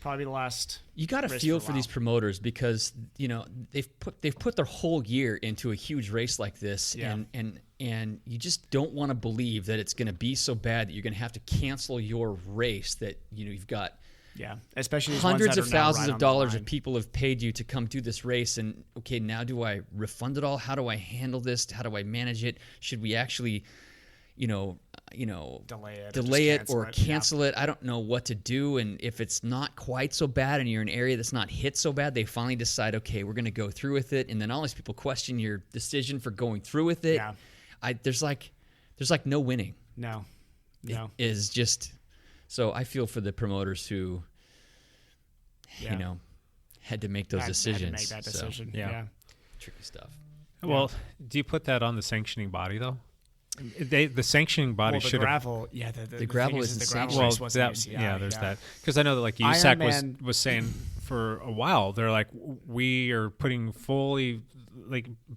S1: probably the last.
S3: You got to feel for these promoters because they've put their whole year into a huge race like this, and you just don't want to believe that it's going to be so bad that you're going to have to cancel your race. That you've got
S1: especially
S3: hundreds of thousands of dollars of people have paid you to come do this race, and okay, now do I refund it all? How do I handle this? How do I manage it? Should we actually delay it or cancel it? I don't know what to do. And if it's not quite so bad and you're in an area that's not hit so bad, they finally decide, okay, we're going to go through with it. And then all these people question your decision for going through with it.
S1: Yeah.
S3: There's like no winning.
S1: No.
S3: It is just, so I feel for the promoters who, had to make those decisions.
S1: Had to make that decision. Yeah.
S3: Tricky stuff.
S10: Well, do you put that on the sanctioning body though? The sanctioning body should have.
S1: The
S3: gravel is
S1: the
S3: sanctioned.
S1: gravel race wasn't UCI.
S10: There's that. Because I know that USAC was saying for a while, they're like, we are putting fully,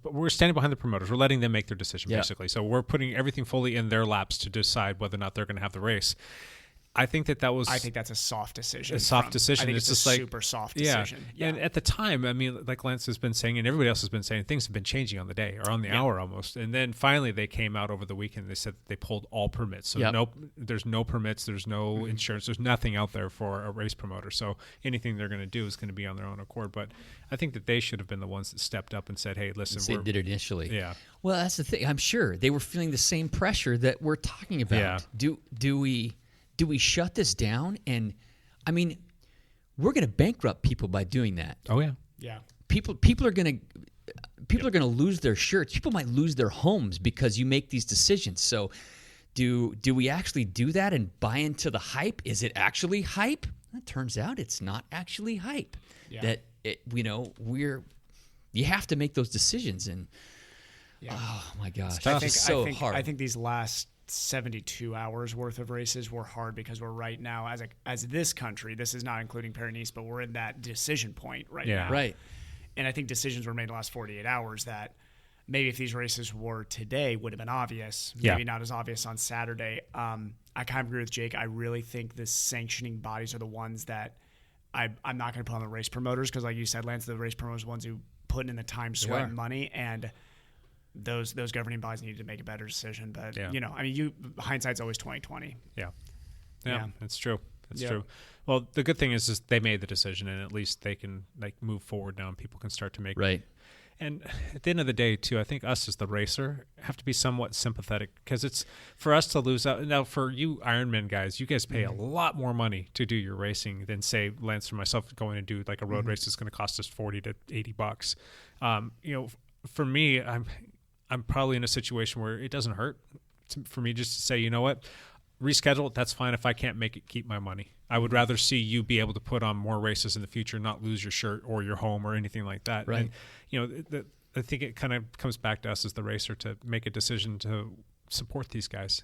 S10: we're standing behind the promoters. We're letting them make their decision, basically. So we're putting everything fully in their laps to decide whether or not they're going to have the race. I think I think
S1: that's a soft decision.
S10: A soft decision.
S1: I think
S10: it's
S1: just
S10: like
S1: super soft decision.
S10: Yeah. And at the time, I mean, like Lance has been saying, and everybody else has been saying, things have been changing on the day or on the hour almost. And then finally, they came out over the weekend. They said that they pulled all permits. So there's no permits. There's no insurance. There's nothing out there for a race promoter. So anything they're going to do is going to be on their own accord. But I think that they should have been the ones that stepped up and said, "Hey, listen,
S3: they did it initially."
S10: Yeah.
S3: Well, that's the thing. I'm sure they were feeling the same pressure that we're talking about.
S10: Yeah.
S3: Do we shut this down? And I mean, we're going to bankrupt people by doing that.
S10: Oh yeah.
S1: Yeah.
S3: People are going to lose their shirts. People might lose their homes because you make these decisions. So, do we actually do that and buy into the hype? Is it actually hype? It turns out it's not actually hype.
S1: Yeah.
S3: You have to make those decisions, and oh my gosh,
S1: it's so
S3: hard.
S1: I think these last 72 hours worth of races were hard because we're right now as this country, this is not including Paris-Nice, but we're in that decision point right now.
S3: Right.
S1: And I think decisions were made in the last 48 hours that maybe if these races were today would have been obvious, maybe not as obvious on Saturday. I kind of agree with Jake. I really think the sanctioning bodies are the ones that I'm not going to put on the race promoters because like you said, Lance, the race promoters are the ones who put in the time, sweat, and money, and those governing bodies needed to make a better decision. But hindsight's always 20/20.
S10: Yeah, that's true. That's true. Well, the good thing is they made the decision, and at least they can move forward now, and people can start to make
S3: right.
S10: And at the end of the day, too, I think us as the racer have to be somewhat sympathetic because it's for us to lose out. Now, for you Ironman guys, you guys pay a lot more money to do your racing than, say, Lance or myself going to do a road race that's going to cost us $40 to $80. For me, I'm I'm probably in a situation where it doesn't hurt for me just to say, you know what, reschedule it. That's fine. If I can't make it, keep my money. I would rather see you be able to put on more races in the future, not lose your shirt or your home or anything like that.
S3: Right.
S10: And, you know, I think it kind of comes back to us as the racer to make a decision to support these guys.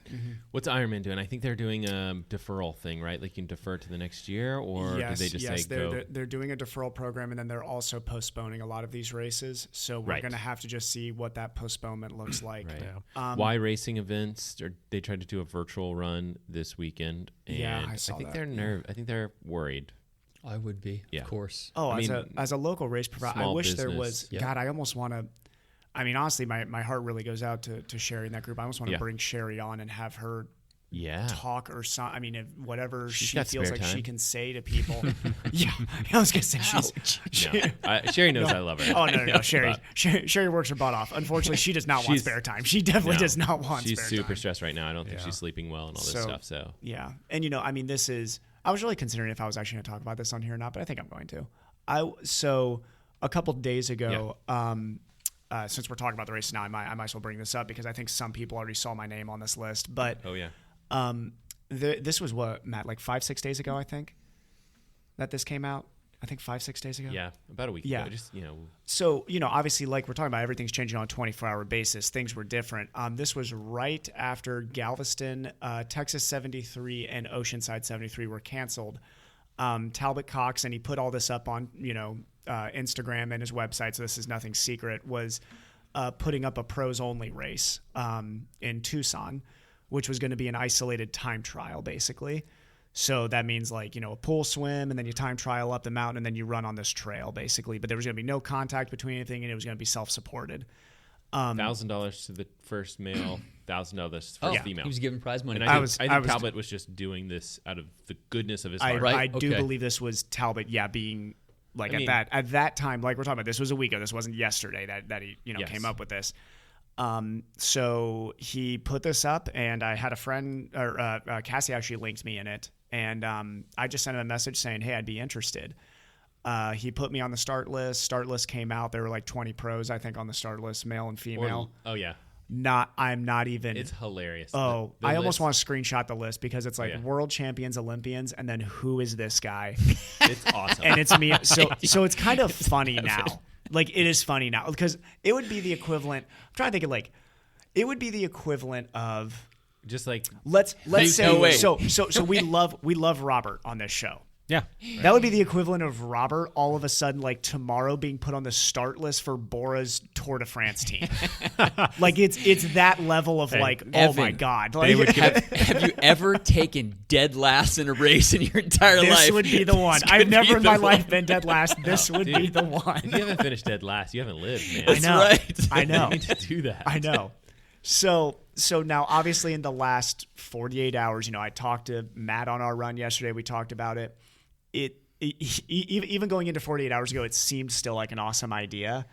S2: What's Ironman doing? I think they're doing a deferral thing, right? Like you can defer to the next year, or do they just say go?
S1: They're doing a deferral program, and then they're also postponing a lot of these races. So we're going to have to just see what that postponement looks like.
S2: Right. Yeah. Why racing events? They tried to do a virtual run this weekend, and
S1: I saw that.
S2: I think they're worried.
S3: I would be, of course.
S1: Oh, as a local race provider, I wish there was. God, I almost want to. I mean, honestly, my heart really goes out to Sherry in that group. I almost want to bring Sherry on and have her talk or something. I mean, whatever she feels like she can say to people. I was going to say
S2: Sherry knows I love her.
S1: Oh, no. Sherry works her butt off. Unfortunately, she does not want spare time. She definitely does not want spare time.
S2: She's super stressed right now. I don't think she's sleeping well and all this stuff. So
S1: yeah. And, you know, I mean, I was really considering if I was actually going to talk about this on here or not, but I think I'm going to. So a couple days ago, since we're talking about the race now, I might as well bring this up because I think some people already saw my name on this list. But this was what, Matt, like 5-6 days ago, I think, that this came out. I think 5-6 days ago.
S2: Yeah, about a week ago. Just, you know.
S1: So, you know, obviously, like we're talking about, everything's changing on a 24-hour basis. Things were different. This was right after Galveston, Texas 73, and Oceanside 73 were canceled. Talbot Cox, and he put all this up on, you know, Instagram and his website, so this is nothing secret, was putting up a pros-only race in Tucson, which was going to be an isolated time trial, basically. So that means, like, you know, a pool swim, and then you time trial up the mountain, and then you run on this trail, basically. But there was going to be no contact between anything, and it was going to be self-supported.
S2: $1,000 to the first male, $1,000 to the first female.
S3: He was giving prize money.
S2: And I think Talbot was just doing this out of the goodness of his heart.
S1: I do believe this was Talbot, being like at that time, like we're talking about, this was a week ago. This wasn't yesterday that he came up with this. So he put this up, and I had a friend, or Cassie actually linked me in it, and I just sent him a message saying, hey, I'd be interested. He put me on the start list. Start list came out. There were like 20 pros, I think, on the start list, male and female. I'm not even.
S2: It's hilarious.
S1: Oh, I almost want to screenshot the list because it's like world champions, Olympians, and then who is this guy?
S2: It's awesome.
S1: And it's me. So it's kind of funny now. Like, it is funny now because it would be the equivalent. I'm trying to think of, like, it would be the equivalent of
S2: just like
S1: let's say so we love Robert on this show.
S10: Yeah.
S1: That would be the equivalent of Robert all of a sudden, like, tomorrow being put on the start list for Bora's Tour de France team. Like, it's that level of, like,
S3: Evan,
S1: oh my God. Like,
S3: have you ever taken dead last in a race in your entire life?
S1: This would be the one. I've never in my life been dead last. This would be the one.
S2: If you haven't finished dead last, you haven't lived, man.
S1: I know.
S3: Right.
S1: I know.
S2: You need to do that.
S1: I know. So now, obviously, in the last 48 hours, you know, I talked to Matt on our run yesterday. We talked about it. Even going into 48 hours ago, it seemed still like an awesome idea.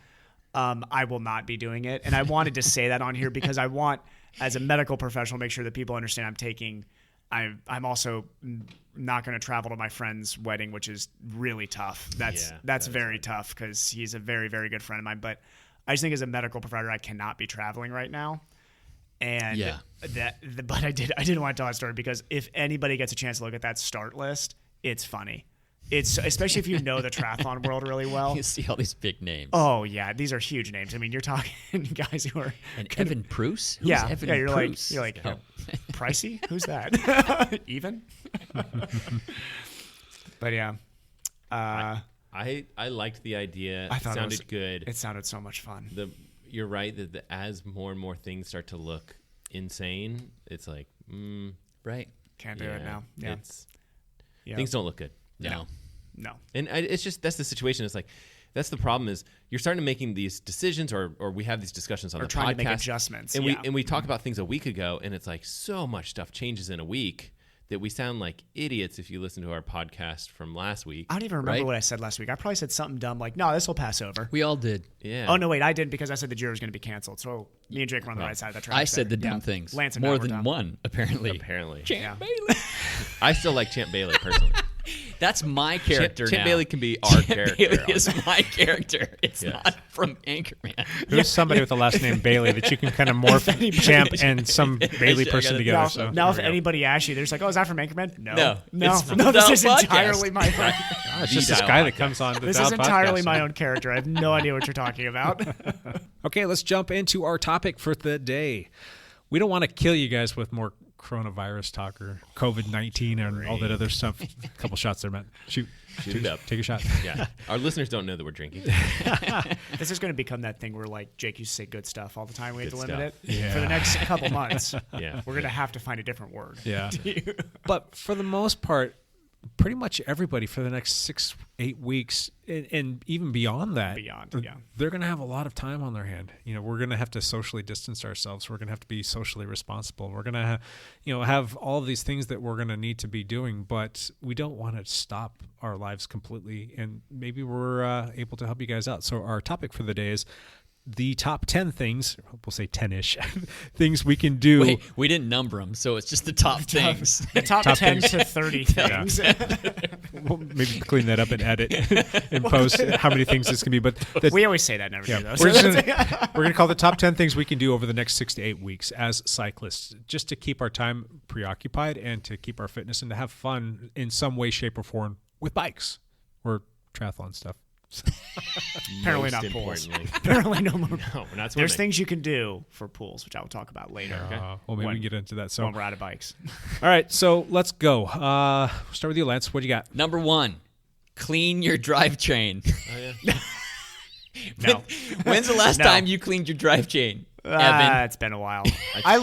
S1: I will not be doing it. And I wanted to say that on here because I want, as a medical professional, make sure that people understand I'm also not going to travel to my friend's wedding, which is really tough. That's very tough because he's a very, very good friend of mine. But I just think as a medical provider, I cannot be traveling right now. And but I didn't want to tell that story because if anybody gets a chance to look at that start list, it's funny. It's especially if you know the triathlon world really well.
S3: You see all these big names.
S1: Oh yeah, these are huge names. I mean, you're talking guys who are
S3: Evan Pruce. Who's Evan
S1: you're
S3: Pruce?
S1: like Pricey. Who's that? Even. But yeah,
S2: I liked the idea.
S1: I thought
S2: it sounded good.
S1: It sounded so much fun.
S2: You're right that as more and more things start to look insane, it's like
S3: right.
S1: Can't do it now. Yeah.
S2: Things don't look good.
S3: No.
S2: And it's just, that's the situation. It's like, that's the problem is you're starting to making these decisions or we have these discussions on the podcast.
S1: Or trying to make adjustments.
S2: And we talk about things a week ago and it's like so much stuff changes in a week that we sound like idiots if you listen to our podcast from last week.
S1: I don't even remember what I said last week. I probably said something dumb like, no, this will pass over.
S3: We all did.
S2: Yeah.
S1: Oh, no, wait, I didn't because I said the Giro was going to be canceled. So me and Jake were on the right side of the track.
S3: I said the dumb things.
S1: Lance and
S3: more
S1: I were
S3: than
S1: dumb.
S3: one, apparently.
S2: Apparently.
S3: Champ Bailey.
S2: I still like Champ Bailey personally.
S3: That's my character
S2: Chip
S3: now.
S2: Bailey can be our
S3: Chip
S2: character.
S3: Bailey is my character. It's not from Anchorman.
S10: There's somebody with the last name Bailey that you can kind of morph Champ and some Bailey person together.
S1: Now,
S10: So
S1: now if anybody asks you, they're just like, "Oh, is that from Anchorman?"
S3: No.
S1: no,
S3: It's from
S1: no. This
S3: the
S1: is
S3: podcast.
S1: entirely my own.
S10: it's just this guy that comes on.
S1: This is entirely my own character. I have no idea what you're talking about.
S10: Okay, let's jump into our topic for the day. We don't want to kill you guys with more coronavirus talk or COVID-19 and all that other stuff. A couple shots there, Matt. Shoot
S2: it up.
S10: Take a shot.
S2: Yeah. Our listeners don't know that we're drinking.
S1: This is going to become that thing where like Jake used to say good stuff all the time. We had to
S2: Good
S1: limit
S2: stuff.
S1: it for the next couple months.
S2: Yeah.
S1: We're going to have to find a different word.
S10: Yeah. But for the most part, pretty much everybody for the next 6-8 weeks and even beyond that, they're going to have a lot of time on their hand. We're going to have to socially distance ourselves. We're going to have to be socially responsible. We're going to have all of these things that we're going to need to be doing, but we don't want to stop our lives completely. And maybe we're able to help you guys out. So our topic for the day is the top 10 things, we'll say 10-ish, things we can do.
S3: Wait, we didn't number them, so it's just the top things.
S1: The top 10 to 30 things.
S10: We'll maybe clean that up and edit and post how many things this can be. But
S1: we always say that, never do those.
S10: We're going to call the top 10 things we can do over the next 6 to 8 weeks as cyclists, just to keep our time preoccupied and to keep our fitness and to have fun in some way, shape, or form with bikes or triathlon stuff.
S1: Apparently
S2: Most
S1: not pools.
S2: importantly.
S1: Apparently no more.
S2: No, we're not swimming.
S1: There's things you can do for pools, which I will talk about later.
S10: Well, maybe we can get into that. So
S1: when we're out of bikes.
S10: All right, so let's go. We'll start with you, Lance. What do you got?
S3: Number 1, clean your drivetrain.
S2: Oh, yeah.
S1: No.
S3: When's the last time you cleaned your drive chain, Evan?
S1: It's been a while. I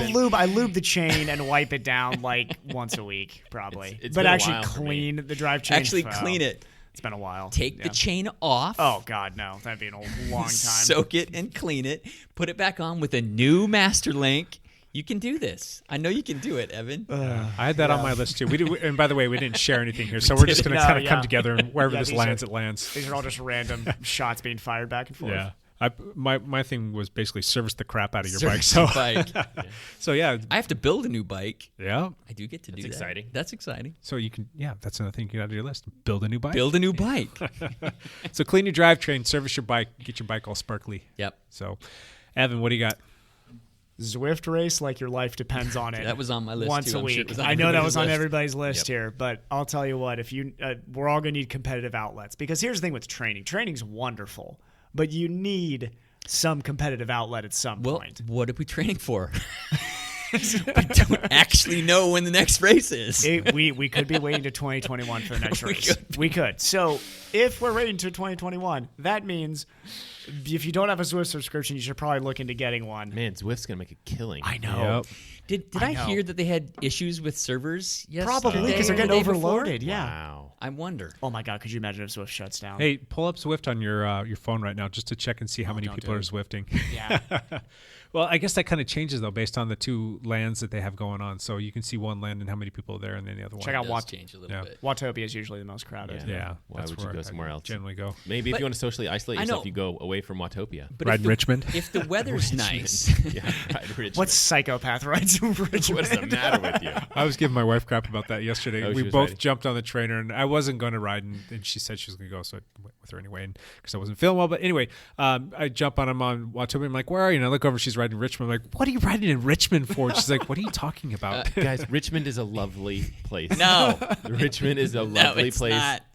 S1: lube the chain and wipe it down like once a week, probably.
S2: It's
S1: but
S2: been a
S1: actually
S2: while for me.
S1: clean the drive chain.
S3: Actually clean it.
S1: It's been a while.
S3: Take the chain off.
S1: Oh God, no! That'd be a long time.
S3: Soak it and clean it. Put it back on with a new master link. You can do this. I know you can do it, Evan.
S10: I had that on my list too. And by the way, we didn't share anything here, so we're just going to kind of come together and wherever this lands, it lands.
S1: These are all just random shots being fired back and forth.
S10: Yeah. My thing was basically service the crap out of your bike. So, so yeah,
S3: I have to build a new bike.
S10: Yeah,
S3: I do get to do that.
S2: Exciting.
S3: That's exciting.
S10: So you can, that's another thing you got on your list. Build a new bike.
S3: Build a new bike.
S10: So clean your drivetrain, service your bike, get your bike all sparkly.
S3: Yep.
S10: So, Evan, what do you got?
S1: Zwift race like your life depends on it.
S3: That was on my list
S1: once
S3: too.
S1: a week.
S3: Sure
S1: I know that was on everybody's list here, but I'll tell you what: if you, we're all going to need competitive outlets because here's the thing with training. Training's wonderful, but you need some competitive outlet at some point.
S3: What are we training for? We don't actually know when the next race is.
S1: We could be waiting to 2021 for the next race. We could. So if we're waiting to 2021, that means if you don't have a Zwift subscription, you should probably look into getting one.
S2: Man, Zwift's going to make a killing.
S1: I know.
S3: Did I hear that they had issues with servers yesterday?
S1: Probably because they're getting overloaded.
S3: Before?
S1: Yeah.
S2: Wow.
S3: I wonder.
S1: Oh my God, could you imagine if Zwift shuts down?
S10: Hey, pull up Zwift on your phone right now just to check and see how many people are Zwifting.
S1: Yeah.
S10: Well, I guess that kind of changes though based on the two lands that they have going on. So you can see one land and how many people are there, and then the other one.
S1: Check out
S3: change a little bit.
S1: Watopia is usually the most crowded.
S10: Yeah.
S2: Why would you go somewhere else?
S10: Generally go.
S2: Maybe if you want to socially isolate yourself, you go away from Watopia.
S3: But
S10: ride Richmond.
S3: If the weather's nice.
S2: Yeah, ride Richmond.
S1: What psychopath rides Richmond?
S2: What's the matter with you?
S10: I was giving my wife crap about that yesterday. We
S2: she was
S10: both
S2: riding.
S10: jumped on the trainer, and I wasn't going to ride, and she said she was going to go, so I went with her anyway, because I wasn't feeling well. But anyway, I jump on him on Watopia. I'm like, where are you? And I look over, she's riding Richmond. I'm like, what are you riding in Richmond for? She's like, what are you talking about?
S2: Guys, Richmond is a lovely place.
S3: No.
S2: Richmond is a lovely
S3: it's
S2: place.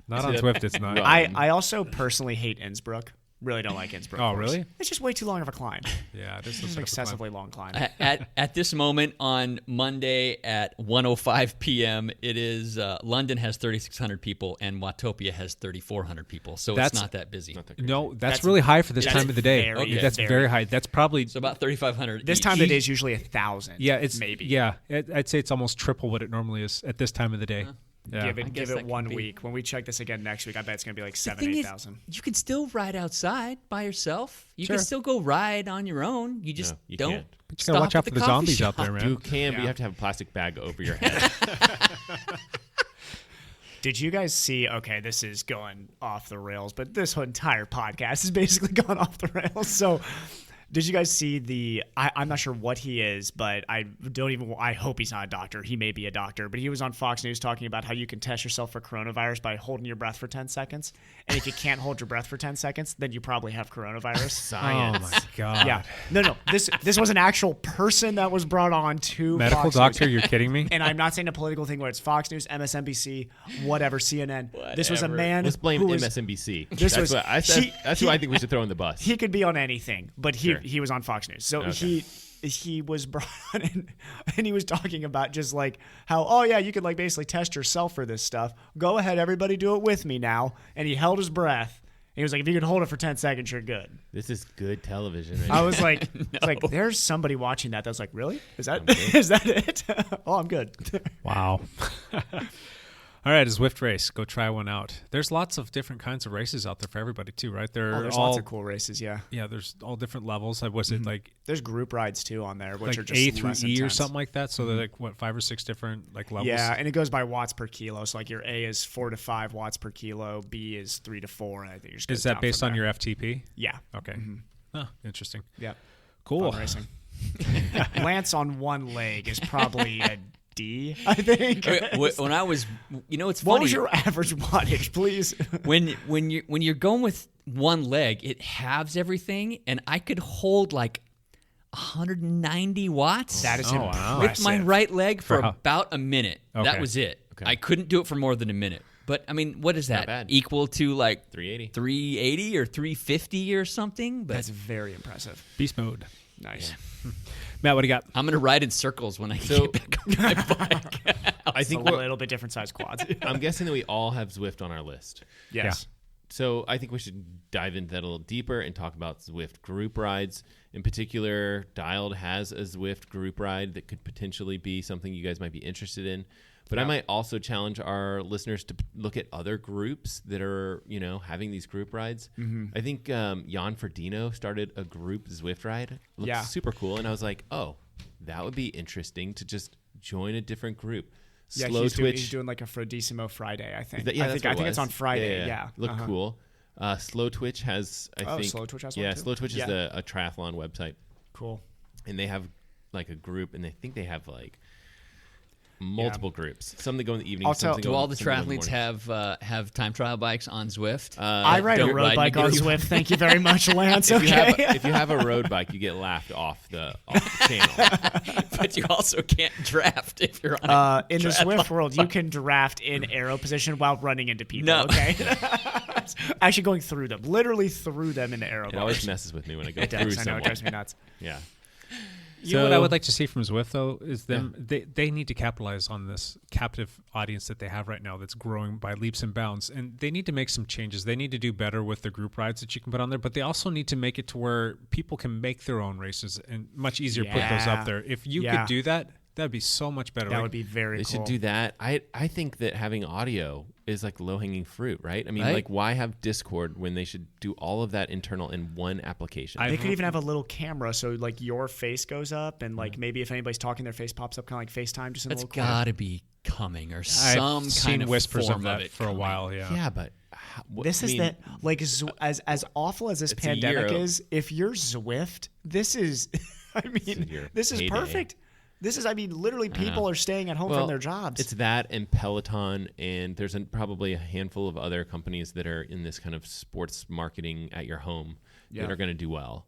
S10: Not on Zwift, it's not.
S1: I also personally hate Innsbruck. Really don't like Innsbruck.
S10: Oh, really?
S1: It's just way too long of a climb.
S10: Yeah, it is
S1: It's an excessively long climb.
S3: At this moment on Monday at 1:05 p.m., it is London has 3,600 people and Watopia has 3,400 people. So it's not that busy.
S10: No, that's really high for this time of the day. That's very high. That's probably
S3: so about 3,500.
S1: This time of the day is usually 1,000.
S10: Yeah, it's
S1: maybe.
S10: Yeah, I'd say it's almost triple what it normally is at this time of the day. Yeah.
S1: Give it 1 week. When we check this again next week, I bet it's going to be like 7,000 to 8,000.
S3: You can still ride outside by yourself. You
S10: Sure.
S3: can still go ride on your own. You just
S2: you
S3: don't.
S2: can't.
S10: But you gotta watch out for the zombies out there, man.
S2: You can, but you have to have a plastic bag over your head.
S1: Did you guys see? Okay, this is going off the rails, but this whole entire podcast has basically gone off the rails. So, Did you guys see the? I'm not sure what he is, but I hope he's not a doctor. He may be a doctor, but he was on Fox News talking about how you can test yourself for coronavirus by holding your breath for 10 seconds, and if you can't hold your breath for 10 seconds, then you probably have coronavirus.
S2: Science.
S10: Oh my god.
S1: Yeah. No. This was an actual person that was brought on to
S10: medical
S1: Fox
S10: doctor.
S1: News.
S10: You're kidding me?
S1: And I'm not saying a political thing where it's Fox News, MSNBC, whatever, CNN. This was a man.
S2: Let's blame
S1: who was,
S2: MSNBC.
S1: This
S2: That's
S1: was
S2: what I said. That's who I think we should throw in the bus.
S1: He could be on anything, but
S2: Sure.
S1: he was on Fox News. So
S2: Okay.
S1: he was brought on and he was talking about just like how, oh yeah, you could like basically test yourself for this stuff. Go ahead, everybody do it with me now. And he held his breath. He was like, if you can hold it for 10 seconds, you're good.
S2: This is good television. Right
S1: I
S2: now.
S1: was like, it's like there's somebody watching that that's like, really? Is that it? Oh, I'm good.
S10: Wow. All right, a Zwift race. Go try one out. There's lots of different kinds of races out there for everybody too, right?
S1: There's
S10: all,
S1: lots of cool races, yeah.
S10: Yeah, there's all different levels. Was it like
S1: there's group rides too on there, which
S10: like
S1: are just
S10: A through
S1: less
S10: E or
S1: intense.
S10: something like that? So they're like what 5 or 6 different like levels.
S1: Yeah, and it goes by watts per kilo. So like your A is 4 to 5 watts per kilo, B is 3 to 4, and I think
S10: Is that based on your FTP?
S1: Yeah.
S10: Okay. Oh, interesting.
S1: Yeah.
S10: Cool.
S1: Fun racing. Lance on one leg is probably a D, I think.
S3: When I was, it's funny.
S1: What was your average wattage, please?
S3: when you're going with one leg, it halves everything, and I could hold like 190 watts.
S1: That is impressive.
S3: With my right leg for
S10: For how-
S3: about a minute.
S10: Okay.
S3: That was it.
S2: Okay.
S3: I couldn't do it for more than a minute. But I mean, what is that?
S2: bad.
S3: Equal to like
S2: 380.
S3: 380 or 350 or something? But
S1: That's very impressive.
S10: Beast mode.
S1: Nice.
S10: Matt, what do you got?
S3: I'm gonna ride in circles when I
S2: So-
S3: get back on my bike.
S2: I think
S1: a little bit different size quads.
S2: I'm guessing that we all have Zwift on our list.
S1: Yes.
S2: So I think we should dive into that a little deeper and talk about Zwift group rides. In particular, Dialed has a Zwift group ride that could potentially be something you guys might be interested in. But I might also challenge our listeners to look at other groups that are, having these group rides. I think Jan Ferdino started a group Zwift ride. It looks super cool. And I was like, oh, that would be interesting to just join a different group.
S1: Yeah,
S2: Slow Twitch.
S1: he's doing like a Frodissimo Friday, I think.
S2: I think
S1: it's on Friday. Yeah.
S2: Look cool. Slow Twitch has, I think.
S1: Slow Twitch has one
S2: Yeah,
S1: too?
S2: Slow Twitch
S1: Yeah.
S2: is a triathlon website.
S1: Cool.
S2: And they have like a group, and I think they have like multiple groups. Some that go in the evening.
S3: Do all the triathletes have time trial bikes on Zwift?
S1: I ride a road bike on Zwift. Thank you very much, Lance.
S2: If you have a road bike, you get laughed off the channel.
S3: But you also can't draft if you're on
S1: in the Zwift world, you can draft in arrow position while running into people.
S3: No.
S1: Okay, actually going through them, literally through them into arrow
S2: It
S1: bars.
S2: always messes with me when I go
S1: It
S2: through
S1: does. I know
S2: someone.
S1: it drives me nuts.
S2: Yeah.
S10: You know what I would like to see from Zwift, though, is them. They need to capitalize on this captive audience that they have right now that's growing by leaps and bounds. And they need to make some changes. They need to do better with the group rides that you can put on there, but they also need to make it to where people can make their own races and much easier put those up there. If you could do that, that'd be so much better.
S1: That would be very
S2: They
S1: cool.
S2: should do that. I think that having audio is like low-hanging fruit, right? I mean,
S3: Right?
S2: like, why have Discord when they should do all of that internal in one application?
S1: They could even have a little camera, so like your face goes up, and like maybe if anybody's talking, their face pops up, kind of like FaceTime, just in
S3: That's
S1: a little corner.
S3: got to be coming or some
S10: I've
S3: kind
S10: seen
S3: of
S10: whispers
S3: form
S10: of that
S3: it
S10: for a
S3: coming.
S10: while. Yeah.
S2: Yeah, but
S1: This is that like as awful as this
S2: It's a
S1: pandemic
S2: year.
S1: is. If you're Zwift, this is. I mean,
S2: your
S1: this is
S2: heyday.
S1: perfect. This is. I mean, literally, people are staying at home from their jobs.
S2: It's that and Peloton, and there's probably a handful of other companies that are in this kind of sports marketing at your home that are going to do well.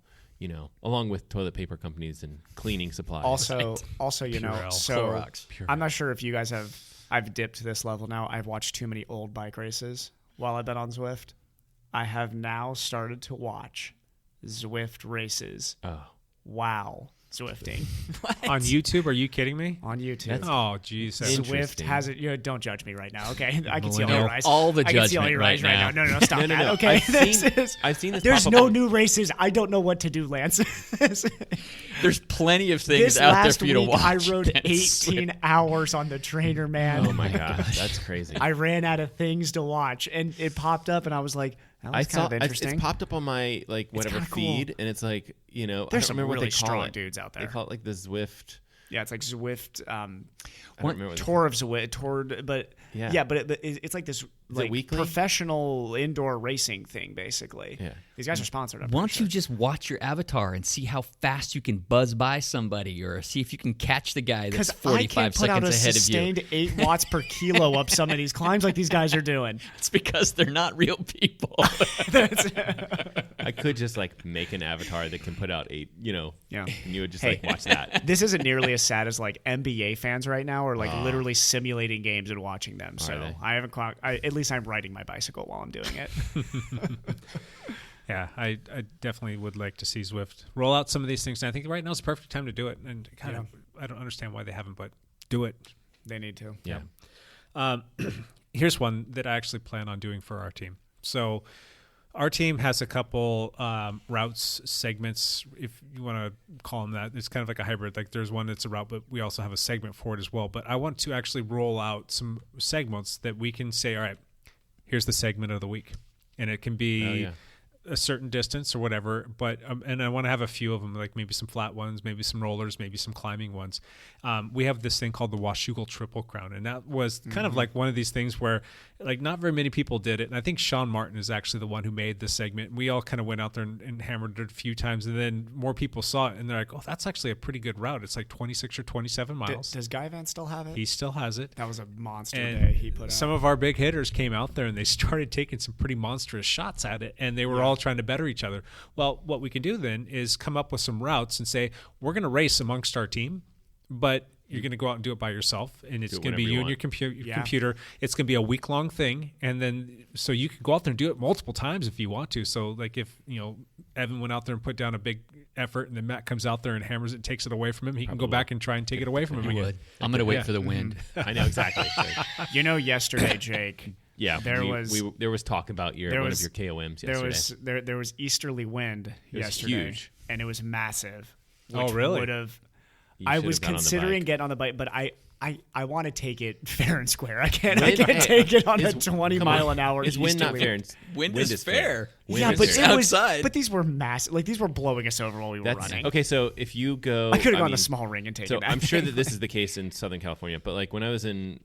S2: Along with toilet paper companies and cleaning supplies.
S1: Also,
S10: Purell.
S1: so
S3: Clorox.
S1: I'm not sure if you guys have. I've dipped to this level now. I've watched too many old bike races while I've been on Zwift. I have now started to watch Zwift races.
S2: Oh.
S1: Wow, Zwifting
S10: On YouTube? Are you kidding me?
S1: on YouTube.
S10: Oh, geez.
S1: Zwift
S2: Interesting.
S1: has it. Don't judge me right now, okay? I can see all your
S10: Millennial.
S1: eyes.
S3: All the
S1: I can see all
S3: judgment
S1: your
S3: right
S1: eyes right
S3: now.
S1: now. No, stop
S2: No,
S1: that.
S2: no.
S1: Okay,
S2: I've seen this
S1: There's
S2: pop up
S1: no
S2: on-
S1: new races. I don't know what to do, Lance.
S3: There's plenty of things
S1: This
S3: out there
S1: last
S3: for you to
S1: week,
S3: watch.
S1: I rode
S3: and
S1: 18 hours on the trainer, man.
S2: Oh my gosh, that's crazy.
S1: I ran out of things to watch, and it popped up, and I was like, that was kind of interesting.
S2: It's popped up on my whatever
S1: kinda cool.
S2: feed, and it's like I
S1: There's
S2: don't
S1: some
S2: remember
S1: really
S2: what they call
S1: strong
S2: it.
S1: dudes out there.
S2: They call it like the Zwift.
S1: Yeah, it's like Zwift.
S2: I don't remember what they
S1: Tour of Zwift, but
S2: Yeah.
S1: but it's like this
S2: weekly?
S1: professional indoor racing thing, basically.
S2: Yeah.
S1: These guys are sponsored.
S3: Why don't you just watch your avatar and see how fast you can buzz by somebody, or see if you can catch the guy that's 45 seconds ahead of you?
S1: Because I can't put out a sustained 8 watts per kilo up some of these climbs like these guys are doing.
S3: It's because they're not real people.
S2: I could just like make an avatar that can put out 8,
S1: Yeah.
S2: and you would just like watch that.
S1: This isn't nearly as sad as like NBA fans right now are like literally simulating games and watching them. So
S2: they?
S1: I haven't at least I'm riding my bicycle while I'm doing it.
S10: Yeah, I definitely would like to see Zwift roll out some of these things. And I think right now is the perfect time to do it. And kind of, I don't understand why they haven't, but do it.
S1: They need to.
S10: Yeah. Here's one that I actually plan on doing for our team. So our team has a couple routes, segments, if you want to call them that. It's kind of like a hybrid. Like there's one that's a route, but we also have a segment for it as well. But I want to actually roll out some segments that we can say, all right, here's the segment of the week. And it can be a certain distance or whatever, but and I want to have a few of them, like maybe some flat ones, maybe some rollers, maybe some climbing ones. We have this thing called the Washougal Triple Crown, and that was kind of like one of these things where like not very many people did it, and I think Sean Martin is actually the one who made this segment. We all kind of went out there and hammered it a few times, and then more people saw it, and they're like, oh, that's actually a pretty good route. It's like 26 or 27 miles.
S1: Does Guy Van still have it?
S10: He still has it.
S1: That was a monster
S10: and
S1: day he put out.
S10: Some of our big hitters came out there, and they started taking some pretty monstrous shots at it, and they were all trying to better each other. Well, what we can do then is come up with some routes and say, we're going to race amongst our team, but you're going to go out and do it by yourself, and it's going to be you and your computer. It's going to be a week-long thing, and then so you can go out there and do it multiple times if you want to. So, like if Evan went out there and put down a big effort, and then Matt comes out there and hammers it, takes it away from him, he can go back and try and take it away from him again.
S3: I'm going to wait for the wind.
S2: I know exactly.
S1: Yesterday, Jake.
S2: Yeah, there was talk about one of your KOMs yesterday.
S1: There was easterly wind yesterday.
S2: Huge,
S1: and it was massive.
S10: Oh, really?
S1: I was considering getting on the bike, but I want to take it fair and square. I can't take it on a 20-mile-an-hour.
S2: Is wind not fair?
S3: Wind is fair.
S1: Yeah, but outside. But these were massive. Like these were blowing us over while we were running.
S2: Okay, so if you go,
S1: I could have gone a small ring and taken.
S2: So I'm sure that this is the case in Southern California, but like when I was in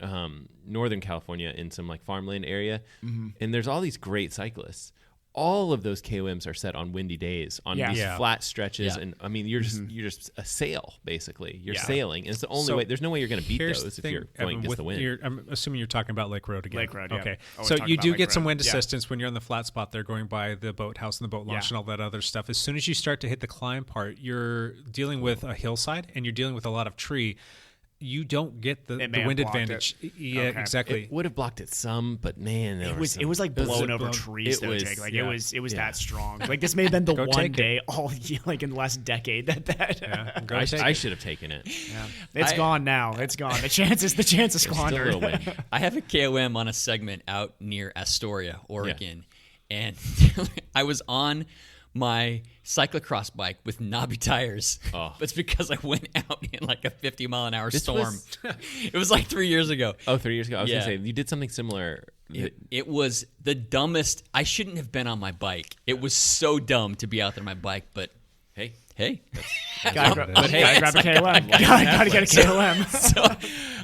S2: Northern California in some like farmland area, and there's all these great cyclists. All of those KOMs are set on windy days, on these flat stretches, and I mean, you're just a sail basically. You're sailing, and it's the only way. There's no way you're going to beat those if you're going against the wind.
S10: I'm assuming you're talking about Lake Road again.
S1: Lake Road,
S10: okay. So you do get some wind assistance when you're on the flat spot there, going by the boathouse and the boat launch and all that other stuff. As soon as you start to hit the climb part, you're dealing with a hillside and you're dealing with a lot of tree. You don't get the wind advantage. Yeah, exactly.
S2: It would have blocked it some, but man,
S1: it was like blown over trees. It was that strong. Like this may have been the one day all like in the last decade that.
S2: I should have taken it.
S1: Yeah. It's gone now. It's gone. The chance is squandered.
S3: I have a KOM on a segment out near Astoria, Oregon, and I was on my cyclocross bike with knobby tires. But it's because I went out in like a 50-mile-an-hour storm. It was like 3 years ago.
S2: Oh, 3 years ago. I was going to say, you did something similar.
S3: It was the dumbest. I shouldn't have been on my bike. It was so dumb to be out there on my bike, but hey.
S1: Gotta grab a KOM. Gotta get a KOM.
S3: So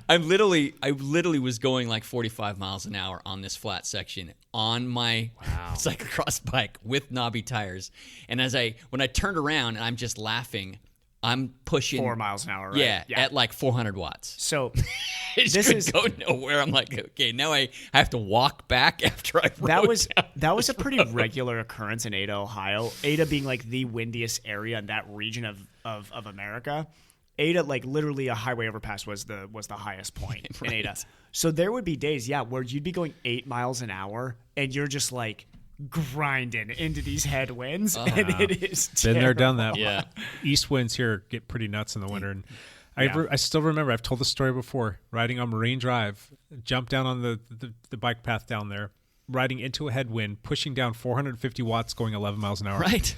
S3: I literally was going like 45 miles an hour on this flat section on my cyclocross bike with knobby tires. And when I turned around and I'm just laughing, I'm pushing
S1: 4 miles an hour, right?
S3: Yeah, at like 400 watts.
S1: So
S3: this go nowhere. I'm like, okay, now I have to walk back after I rode
S1: that was a pretty regular occurrence in Ada, Ohio. Ada being like the windiest area in that region of America. Ada, like literally a highway overpass was the highest point in Ada. So there would be days, where you'd be going 8 miles an hour and you're just like grinding into these headwinds, and it is terrible.
S10: Been there, done that. Yeah, east winds here get pretty nuts in the winter, and I still remember. I've told the story before. Riding on Marine Drive, jumped down on the bike path down there, riding into a headwind, pushing down 450 watts, going 11 miles an hour.
S3: Right.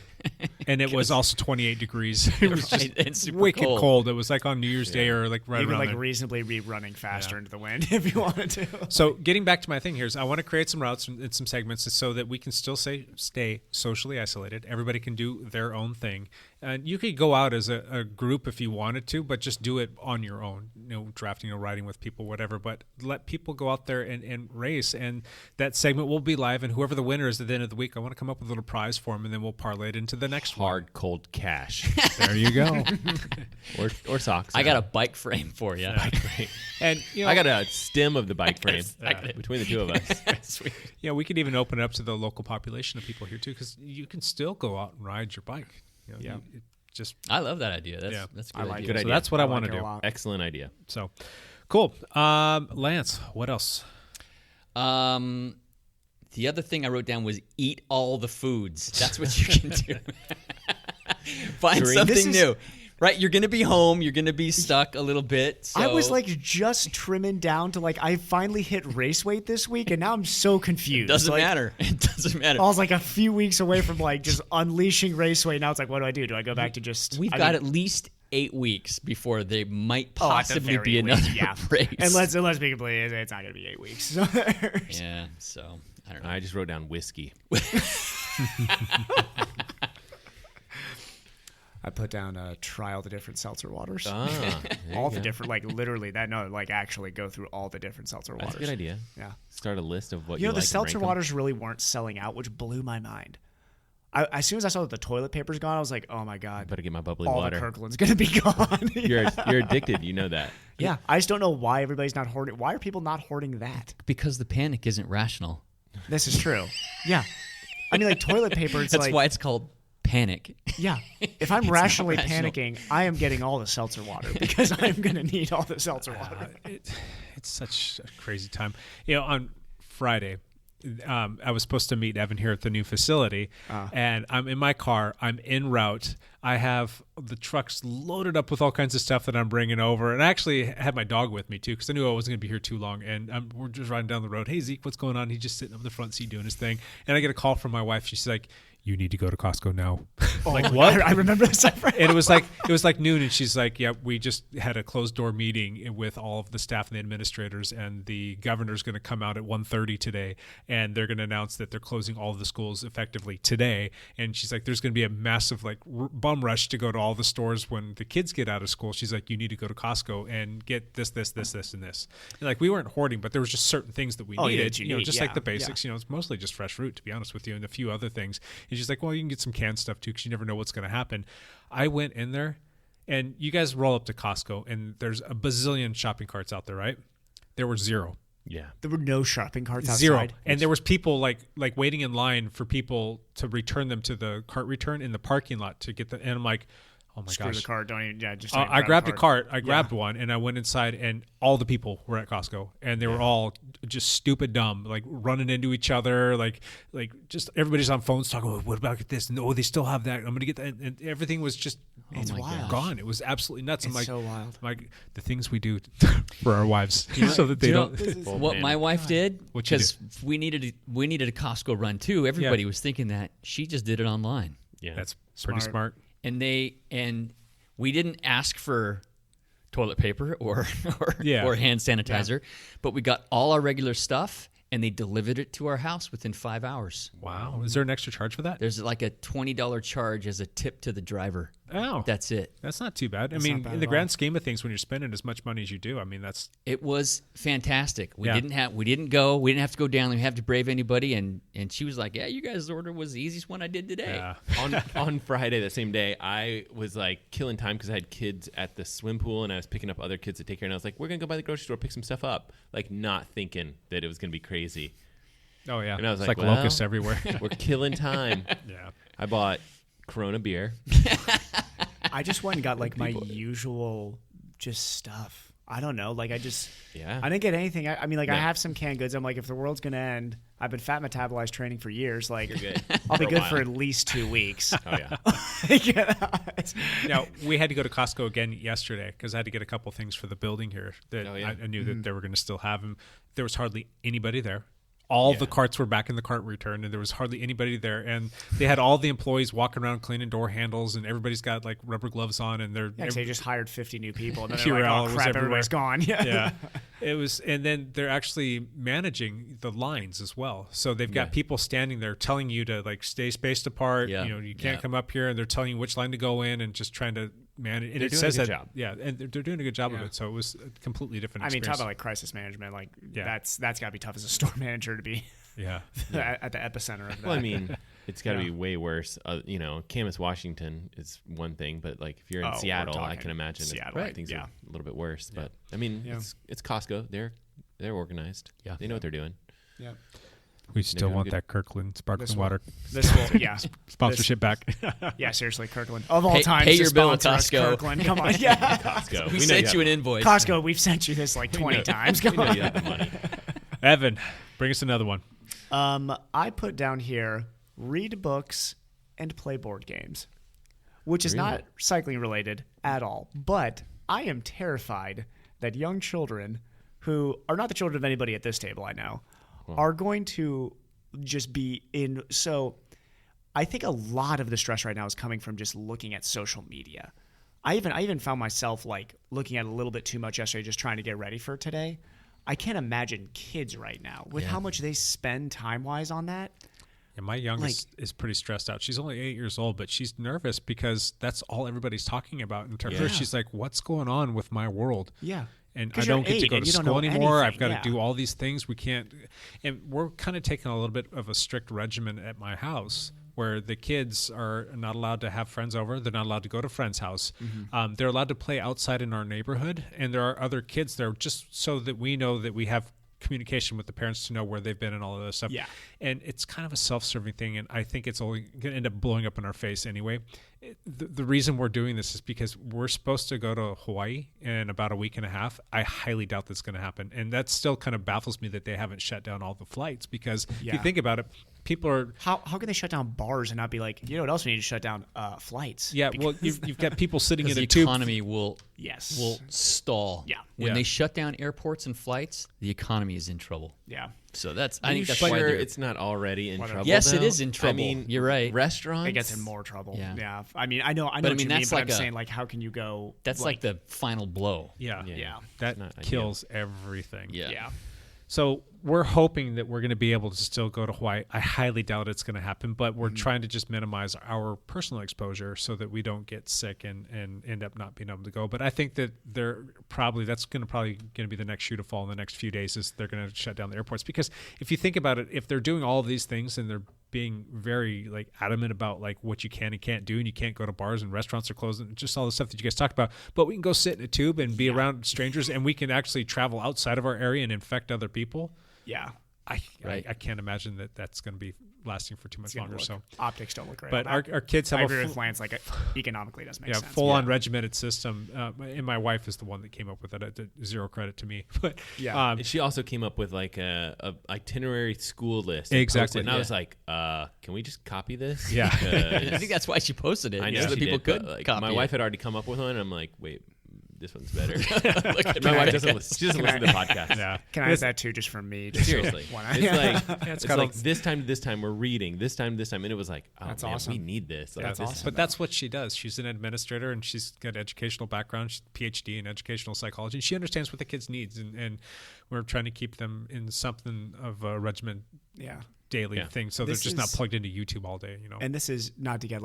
S10: And it was also 28 degrees. It was just
S3: and super
S10: wicked cold. It was like on New Year's Day or like right
S1: You could
S10: around
S1: like
S10: there.
S1: reasonably be running faster into the wind if you wanted to.
S10: So getting back to my thing here is I want to create some routes and some segments so that we can still stay socially isolated. Everybody can do their own thing. And you could go out as a group if you wanted to, but just do it on your own, drafting or riding with people, whatever. But let people go out there and race. And that segment will be live. And whoever the winner is at the end of the week, I want to come up with a little prize for them, and then we'll parlay it into the next
S2: Hard, cold cash.
S10: There you go.
S2: or socks.
S3: I got a bike frame for you.
S2: Bike frame.
S10: And
S2: I got a stem of the bike frame between the two of us.
S3: Sweet.
S10: Yeah, we could even open it up to the local population of people here too, because you can still go out and ride your bike.
S3: I love that idea. That's a good idea.
S10: So that's what I want to do.
S2: Excellent idea.
S10: So cool. Lance, what else?
S3: The other thing I wrote down was eat all the foods. That's what you can do. Find something new. Right, you're going to be home. You're going to be stuck a little bit. So.
S1: I was like just trimming down to like I finally hit race weight this week, and now I'm so confused.
S3: Doesn't matter. It doesn't matter.
S1: I was like a few weeks away from like just unleashing race weight. Now it's like, what do? Do I go back to just?
S3: We've got at least 8 weeks before they might possibly be another race.
S1: And let's be completely, it's not going to be 8 weeks.
S3: Yeah, so I don't know.
S2: I just wrote down whiskey.
S1: I put down try all the different seltzer waters.
S2: All
S1: the different, like literally that. No, like actually go through all the different seltzer waters.
S2: That's a good idea.
S1: Yeah.
S2: Start a list of what
S1: you know.
S2: like
S1: The
S2: and
S1: seltzer
S2: rank them.
S1: waters really weren't selling out, which blew my mind. As soon as I saw that the toilet paper's gone, I was like, oh my God.
S2: Better get my bubbly
S1: all
S2: water.
S1: The Kirkland's going to be gone.
S2: You're addicted. You know that.
S1: Yeah. I just don't know why everybody's not hoarding. Why are people not hoarding that?
S3: Because the panic isn't rational.
S1: This is true. Yeah. I mean, like toilet paper, it's
S3: That's
S1: like.
S3: why it's called panic.
S1: Yeah. If I'm rationally
S3: rational.
S1: panicking, I am getting all the seltzer water because I'm going to need all the seltzer water.
S10: It's such a crazy time. On Friday, I was supposed to meet Evan here at the new facility, and I'm in my car. I'm en route. I have the trucks loaded up with all kinds of stuff that I'm bringing over, and I actually had my dog with me too because I knew I wasn't going to be here too long. And we're just riding down the road. Hey Zeke, what's going on? He's just sitting up in the front seat doing his thing, and I get a call from my wife. She's like, "You need to go to Costco now."
S1: Like what? I remember this.
S10: And it was like noon, and she's like, "Yeah, we just had a closed door meeting with all of the staff and the administrators, and the governor's going to come out at 1:30 today, and they're going to announce that they're closing all of the schools effectively today." And she's like, "There's going to be a massive bum rush to go to all the stores when the kids get out of school." She's like, "You need to go to Costco and get this, and this." And like we weren't hoarding, but there was just certain things that we needed, just like the basics. It's mostly just fresh fruit, to be honest with you, and a few other things. And she's like, "Well, you can get some canned stuff too, because you never know what's going to happen." I went in there, and you guys roll up to Costco, and there's a bazillion shopping carts out there, right? There were zero.
S2: Yeah.
S1: There were no shopping carts outside.
S10: Zero. And there was people like waiting in line for people to return them to the cart return in the parking lot to get the. And I'm like, oh my
S1: Screw
S10: gosh.
S1: the cart. Don't even. Yeah, just.
S10: I grabbed a cart. I grabbed one, and I went inside, and all the people were at Costco, and they were all just stupid dumb, like running into each other, like just everybody's on phones talking. Oh, what about this? No, they still have that. I'm gonna get that. And everything was just gone. It was absolutely nuts.
S1: It's so wild.
S10: Like the things we do for our wives, so that they don't.
S3: What my wife did,
S10: What'd you
S3: because we needed a Costco run too. Everybody was thinking that. She just did it online.
S2: Yeah,
S10: that's pretty smart.
S3: And we didn't ask for toilet paper or hand sanitizer, but we got all our regular stuff, and they delivered it to our house within 5 hours.
S10: Wow. Is there an extra charge for that?
S3: There's like a $20 charge as a tip to the driver.
S10: Oh.
S3: That's it.
S10: That's not too bad. I mean, in the grand scheme of things, when you're spending as much money as you do, I mean, that's...
S3: It was fantastic. We didn't have to go down. We didn't have to brave anybody. And she was like, "Yeah, you guys' order was the easiest one I did today."
S2: Yeah. on Friday, that same day, I was like killing time because I had kids at the swim pool, and I was picking up other kids to take care. And I was like, "We're gonna go by the grocery store, pick some stuff up," like not thinking that it was gonna be crazy.
S10: Oh yeah.
S2: And I was
S10: it's
S2: like,
S10: locusts everywhere.
S2: We're killing time.
S10: Yeah.
S2: I bought Corona beer.
S1: I just went and got like my usual just stuff. I don't know. Like I didn't get anything. I mean, like I have some canned goods. I'm like, if the world's going to end, I've been fat metabolized training for years. Like
S2: you're good.
S1: I'll be good for at least 2 weeks.
S2: Oh yeah.
S10: Now we had to go to Costco again yesterday because I had to get a couple things for the building here that I knew that they were going to still have them. There was hardly anybody there. All the carts were back in the cart return, and there was hardly anybody there. And they had all the employees walking around cleaning door handles, and everybody's got like rubber gloves on, and
S1: they just hired 50 new people. And then
S10: they're
S1: like,
S10: was
S1: crap,
S10: everywhere.
S1: everybody's gone.
S10: Yeah, it was, and then they're actually managing the lines as well. So they've got people standing there telling you to like stay spaced apart.
S3: Yeah.
S10: You can't come up here, and they're telling you which line to go in, and just trying to manage. And
S1: they're
S10: it
S1: doing
S10: says
S1: a good
S10: that,
S1: job.
S10: yeah, and they're doing a good job of it. So it was a completely different.
S1: I mean,
S10: experience.
S1: talk about like crisis management. Like that's got to be tough as a store manager to be.
S10: Yeah.
S1: At the epicenter of that.
S2: Well, I mean, it's got to be way worse. Camas, Washington is one thing, but like if you're in Seattle, I can imagine things are a little bit worse. But I mean, it's Costco. They're organized. Yeah, they know what they're doing.
S1: Yeah.
S10: We still want that Kirkland sparkling water. Sponsorship back.
S1: Yeah, seriously, Kirkland. Of all time,
S3: pay your bill at
S1: Costco. Kirkland. Come on,
S2: Costco.
S3: We sent you an invoice.
S1: Costco, we've sent you this like 20 times. Come on.
S2: You have the money.
S10: Evan, bring us another one.
S1: I put down here, read books and play board games, which is not cycling related at all. But I am terrified that young children who are not the children of anybody at this table I know are going to just be in. So I think a lot of the stress right now is coming from just looking at social media. I even found myself like looking at it a little bit too much yesterday, just trying to get ready for today. I can't imagine kids right now with how much they spend time-wise on that.
S10: Yeah, my youngest is pretty stressed out. She's only 8 years old, but she's nervous because that's all everybody's talking about in terms of her. She's like, what's going on with my world?
S1: Yeah.
S10: And I don't get to go to school anymore. I've got to do all these things. We can't. And we're kind of taking a little bit of a strict regimen at my house where the kids are not allowed to have friends over. They're not allowed to go to friends' house. Mm-hmm. They're allowed to play outside in our neighborhood. And there are other kids there just so that we know that we have communication with the parents to know where they've been and all of that stuff. Yeah. And it's kind of a self-serving thing, and I think it's only going to end up blowing up in our face anyway. The reason we're doing this is because we're supposed to go to Hawaii in about a week and a half. I highly doubt that's going to happen. And that still kind of baffles me that they haven't shut down all the flights because if you think about it, people are...
S1: How can they shut down bars and not be like, you know what else we need to shut down? Flights.
S10: Yeah,
S1: because
S10: well, you've got people sitting in a
S3: the
S10: tube.
S3: economy will stall.
S1: Yeah.
S3: When they shut down airports and flights, the economy is in trouble.
S1: Yeah.
S3: So I think that's
S2: why
S3: why
S2: it's not already in trouble.
S3: Yes,
S2: though?
S3: it is in trouble.
S2: I mean,
S3: you're right.
S2: Restaurants,
S1: it gets in more trouble.
S3: Yeah.
S1: I mean, I know
S3: But
S1: what you mean,
S3: that's
S1: but
S3: like
S1: I'm saying, like, how can you go?
S3: That's like the final blow.
S10: Yeah. That
S2: not
S10: kills everything.
S3: Yeah.
S10: So we're hoping that we're going to be able to still go to Hawaii. I highly doubt it's going to happen, but we're trying to just minimize our personal exposure so that we don't get sick and end up not being able to go. But I think that that's going to be the next shoe to fall in the next few days is they're going to shut down the airports. Because if you think about it, if they're doing all of these things and they're being very like adamant about like what you can and can't do, and you can't go to bars and restaurants are closed and just all the stuff that you guys talked about, but we can go sit in a tube and be around strangers, and we can actually travel outside of our area and infect other people.
S1: Yeah.
S10: I can't imagine that that's going to be lasting for too much longer. So
S1: optics don't look great.
S10: But our kids have
S1: I agree with Lance. Like economically, doesn't make sense.
S10: Full-on regimented system. And my wife is the one that came up with it. Zero credit to me. But
S2: and she also came up with like a itinerary school list.
S10: Exactly.
S2: And I was like, can we just copy this?
S10: Yeah.
S3: I think that's why she posted it.
S2: I know
S3: so that people could copy
S2: my
S3: it.
S2: wife had already come up with one, and I'm like, wait. This one's better. My wife doesn't listen. She doesn't listen to the podcast.
S10: Yeah.
S1: Can I ask that too, just from me? Just
S2: seriously,
S1: so
S2: it's like this time to this time we're reading. This time to this time, and it was like, oh,
S1: that's
S2: man,
S1: awesome.
S2: We need this.
S1: That's awesome.
S10: But that's what she does. She's an administrator, and she's got educational background. She's PhD in educational psychology. And she understands what the kids needs, and we're trying to keep them in something of a regimen, daily thing, so they're just not plugged into YouTube all day.
S1: And this is not to get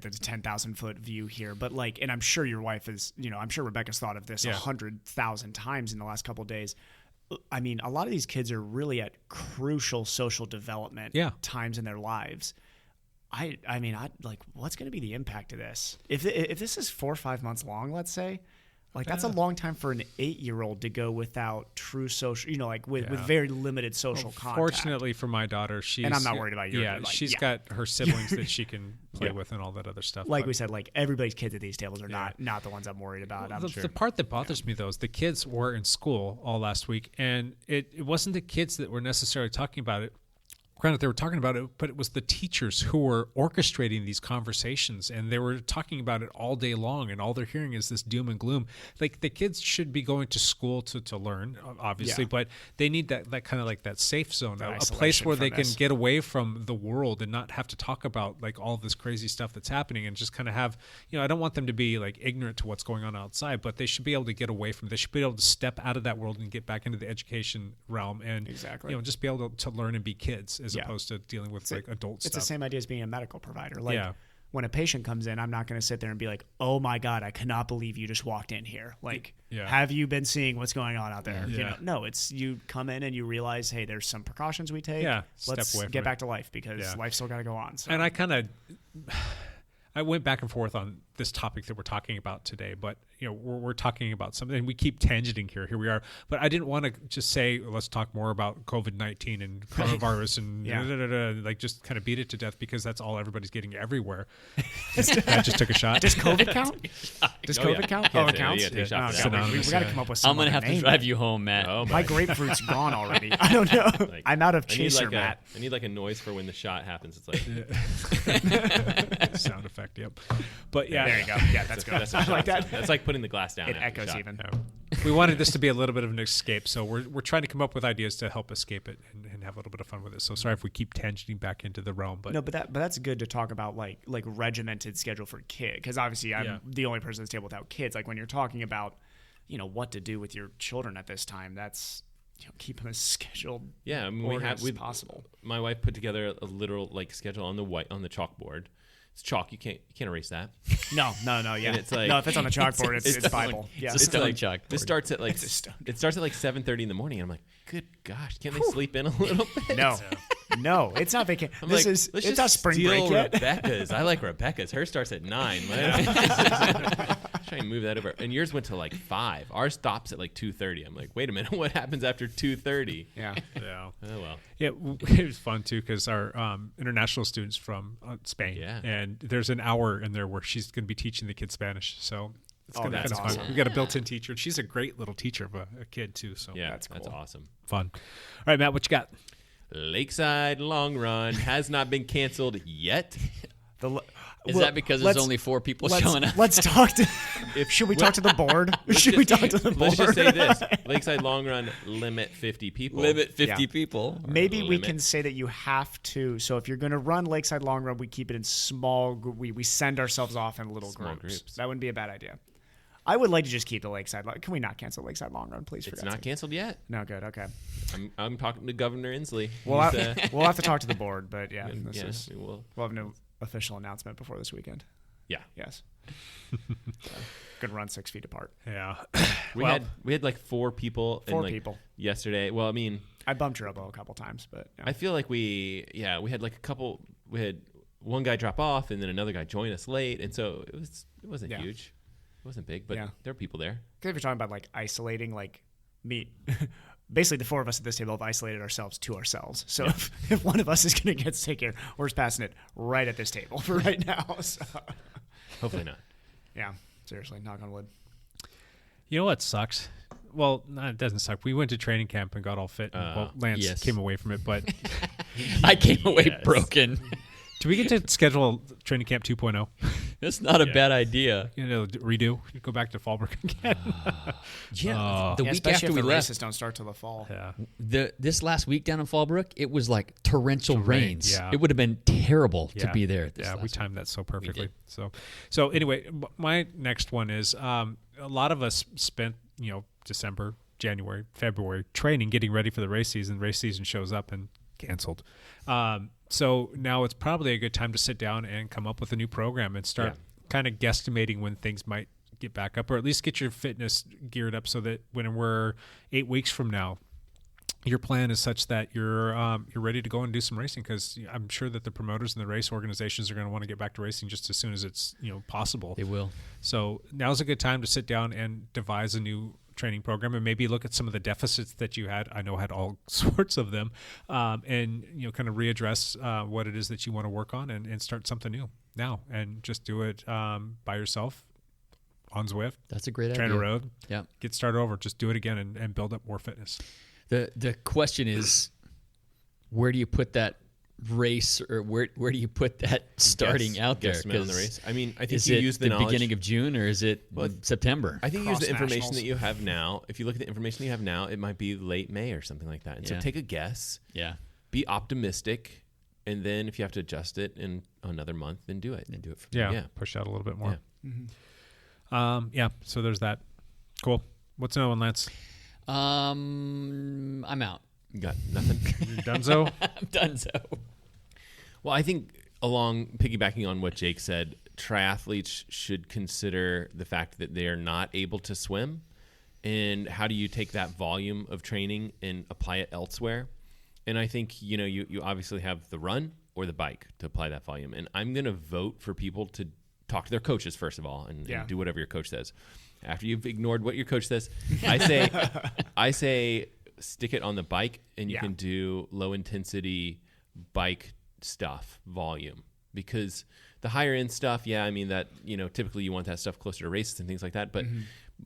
S1: the 10,000-foot view here, but like, and I'm sure your wife is, I'm sure Rebecca's thought of this 100,000 times in the last couple of days. I mean, a lot of these kids are really at crucial social development times in their lives. I mean, like, what's going to be the impact of this? If this is 4 or 5 months long, let's say, like that's a long time for an 8-year-old to go without true social, with very limited social contact.
S10: Fortunately for my daughter,
S1: and I'm not worried about you.
S10: She's got her siblings that she can play with and all that other stuff.
S1: Like we said, like everybody's kids at these tables are not the ones I'm worried about.
S10: The part that bothers me though is the kids were in school all last week, and it wasn't the kids that were necessarily talking about it. granted they were talking about it, but it was the teachers who were orchestrating these conversations, and they were talking about it all day long, and all they're hearing is this doom and gloom. Like, the kids should be going to school to learn, obviously, but they need that kind of like that safe zone, a place where they can get away from the world and not have to talk about like all this crazy stuff that's happening, and just kind of have, I don't want them to be like ignorant to what's going on outside, but they should be able to get away from it. They should be able to step out of that world and get back into the education realm, and just be able to learn and be kids as opposed to dealing with like adult stuff.
S1: It's the same idea as being a medical provider. Like when a patient comes in, I'm not going to sit there and be like, "Oh my God, I cannot believe you just walked in here." Like, have you been seeing what's going on out there? No, it's you come in and you realize, hey, there's some precautions we take. Let's get back to life because life's still got to go on. So.
S10: And I went back and forth on this topic that we're talking about today, but we're talking about something, and we keep tangenting here. Here we are, but I didn't want to just say let's talk more about COVID-19 and coronavirus and like just kind of beat it to death, because that's all everybody's getting everywhere. I just took a shot.
S1: Does COVID count? Does COVID count? Oh, it counts.
S2: We got
S1: to come up with some.
S3: I'm gonna have to drive you home, Matt.
S2: Oh,
S1: my grapefruit's gone already. I don't know. I'm out of chaser, Matt.
S2: I need like a noise for when the shot happens. It's like
S10: sound effect. Yep. But
S1: there you go. Yeah, that's good.
S2: I like that. That's like putting the glass down.
S1: It echoes even.
S10: We wanted this to be a little bit of an escape, so we're trying to come up with ideas to help escape it and have a little bit of fun with it. So sorry if we keep tangenting back into the realm, but
S1: that's good to talk about like regimented schedule for kids, because obviously I'm the only person at this table without kids. Like when you're talking about what to do with your children at this time, that's keep them as scheduled.
S2: Yeah, I mean,
S1: as possible.
S2: My wife put together a literal like schedule on the chalkboard. It's chalk. You can't erase that.
S1: No. Yeah.
S2: And it's like,
S1: no, if it's on the chalkboard, it's Bible.
S3: It's a stone chalkboard.
S2: This starts at like 7:30 in the morning. And I'm like, good gosh, can't they sleep in a little bit?
S1: No, it's not vacation. It's not spring break yet.
S2: Rebecca's. I like Rebecca's. Hers starts at 9. Try and move that over. And yours went to like 5. Ours stops at like 2:30. I'm like, wait a minute, what happens after 2:30?
S1: Yeah.
S2: Oh well.
S10: Yeah, it was fun too, because our international students from Spain, and there's an hour in there where she's going to be teaching the kids Spanish. So it's going to be awesome. Fun. We got a built-in teacher, and she's a great little teacher of a kid too. So
S2: that's cool. That's awesome.
S10: Fun. All right, Matt, what you got?
S2: Lakeside Long Run has not been canceled yet.
S3: Is that because there's only 4 people showing up?
S1: Let's talk to. Should we talk to the board? Should we talk to the board?
S2: Let's just say this: Lakeside Long Run limit 50 people.
S3: Limit 50 people.
S1: Maybe we can say that you have to. So if you're going to run Lakeside Long Run, we keep it in small. We send ourselves off in little groups. That wouldn't be a bad idea. I would like to just keep the Lakeside. Can we not cancel Lakeside Long Run, please?
S2: It's not canceled yet.
S1: No, good. Okay.
S2: I'm talking to Governor Inslee.
S1: We'll have to talk to the board, but
S2: we'll
S1: have no official announcement before this weekend.
S2: Yeah.
S1: Yes. Could run 6 feet apart.
S10: Yeah.
S2: We had like 4 people.
S1: 4 people
S2: yesterday. Well, I mean,
S1: I bumped your elbow a couple times, but
S2: I feel like we had like a couple. We had one guy drop off, and then another guy join us late, and so it wasn't huge. It wasn't big, but there were people there.
S1: If you're talking about like isolating, like me, basically the 4 of us at this table have isolated ourselves to ourselves. So if one of us is going to get sick here, we're just passing it right at this table for right now. So.
S2: Hopefully not.
S1: Yeah, seriously, knock on wood.
S10: You know what sucks? Well, no, it doesn't suck. We went to training camp and got all fit. Lance came away from it, but
S3: I came away broken.
S10: Do we get to schedule training camp 2.0?
S3: That's not a bad idea.
S10: Redo. Go back to Fallbrook again.
S3: The week after we left,
S1: races don't start till the fall.
S10: Yeah.
S3: This last week down in Fallbrook, it was like torrential rains.
S10: Yeah.
S3: It would have been terrible to be there.
S10: We timed that so perfectly. So anyway, my next one is a lot of us spent December, January, February training, getting ready for the race season. Race season shows up and canceled. So now it's probably a good time to sit down and come up with a new program and start kind of guesstimating when things might get back up, or at least get your fitness geared up so that when we're 8 weeks from now, your plan is such that you're ready to go and do some racing, because I'm sure that the promoters and the race organizations are going to want to get back to racing just as soon as it's possible.
S3: They will.
S10: So now's a good time to sit down and devise a new training program and maybe look at some of the deficits that you had. I know had all sorts of them, and kind of readdress what it is that you want to work on and start something new now, and just do it by yourself on Zwift.
S3: That's a great idea.
S10: Trainer Road.
S3: Yeah.
S10: Get started over. Just do it again and build up more fitness.
S3: The question is, where do you put that race, or where do you put that starting out there?
S2: On the race. I mean, I think
S3: is
S2: you
S3: it
S2: use the knowledge.
S3: Beginning of June, or is it September?
S2: I think you use the information that you have now. If you look at the information you have now, it might be late May or something like that. And so take a guess.
S3: Yeah.
S2: Be optimistic, and then if you have to adjust it in another month, then do it.
S3: Then do it.
S10: Push out a little bit more.
S2: Yeah.
S10: So there's that. Cool. What's another one, Lance?
S3: I'm out.
S2: You got nothing?
S10: You're donezo?
S3: I'm donezo.
S2: Well, I think piggybacking on what Jake said, triathletes should consider the fact that they are not able to swim, and how do you take that volume of training and apply it elsewhere? And I think, you obviously have the run or the bike to apply that volume. And I'm going to vote for people to talk to their coaches, first of all, and do whatever your coach says. After you've ignored what your coach says, I say stick it on the bike, and you can do low intensity bike stuff, volume, because the higher end stuff, that, typically you want that stuff closer to races and things like that, but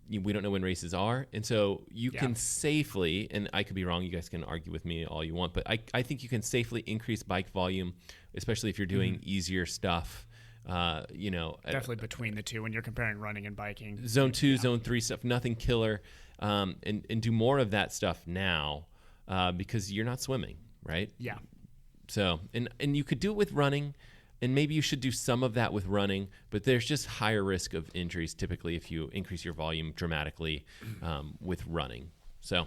S2: we don't know when races are. And so you can safely, and I could be wrong, you guys can argue with me all you want, but I think you can safely increase bike volume, especially if you're doing easier stuff.
S1: Definitely between the two when you're comparing running and biking.
S2: Zone 2, Zone 3 stuff, nothing killer, and do more of that stuff now because you're not swimming, right?
S1: Yeah.
S2: So and you could do it with running, and maybe you should do some of that with running, but there's just higher risk of injuries typically if you increase your volume dramatically with running. So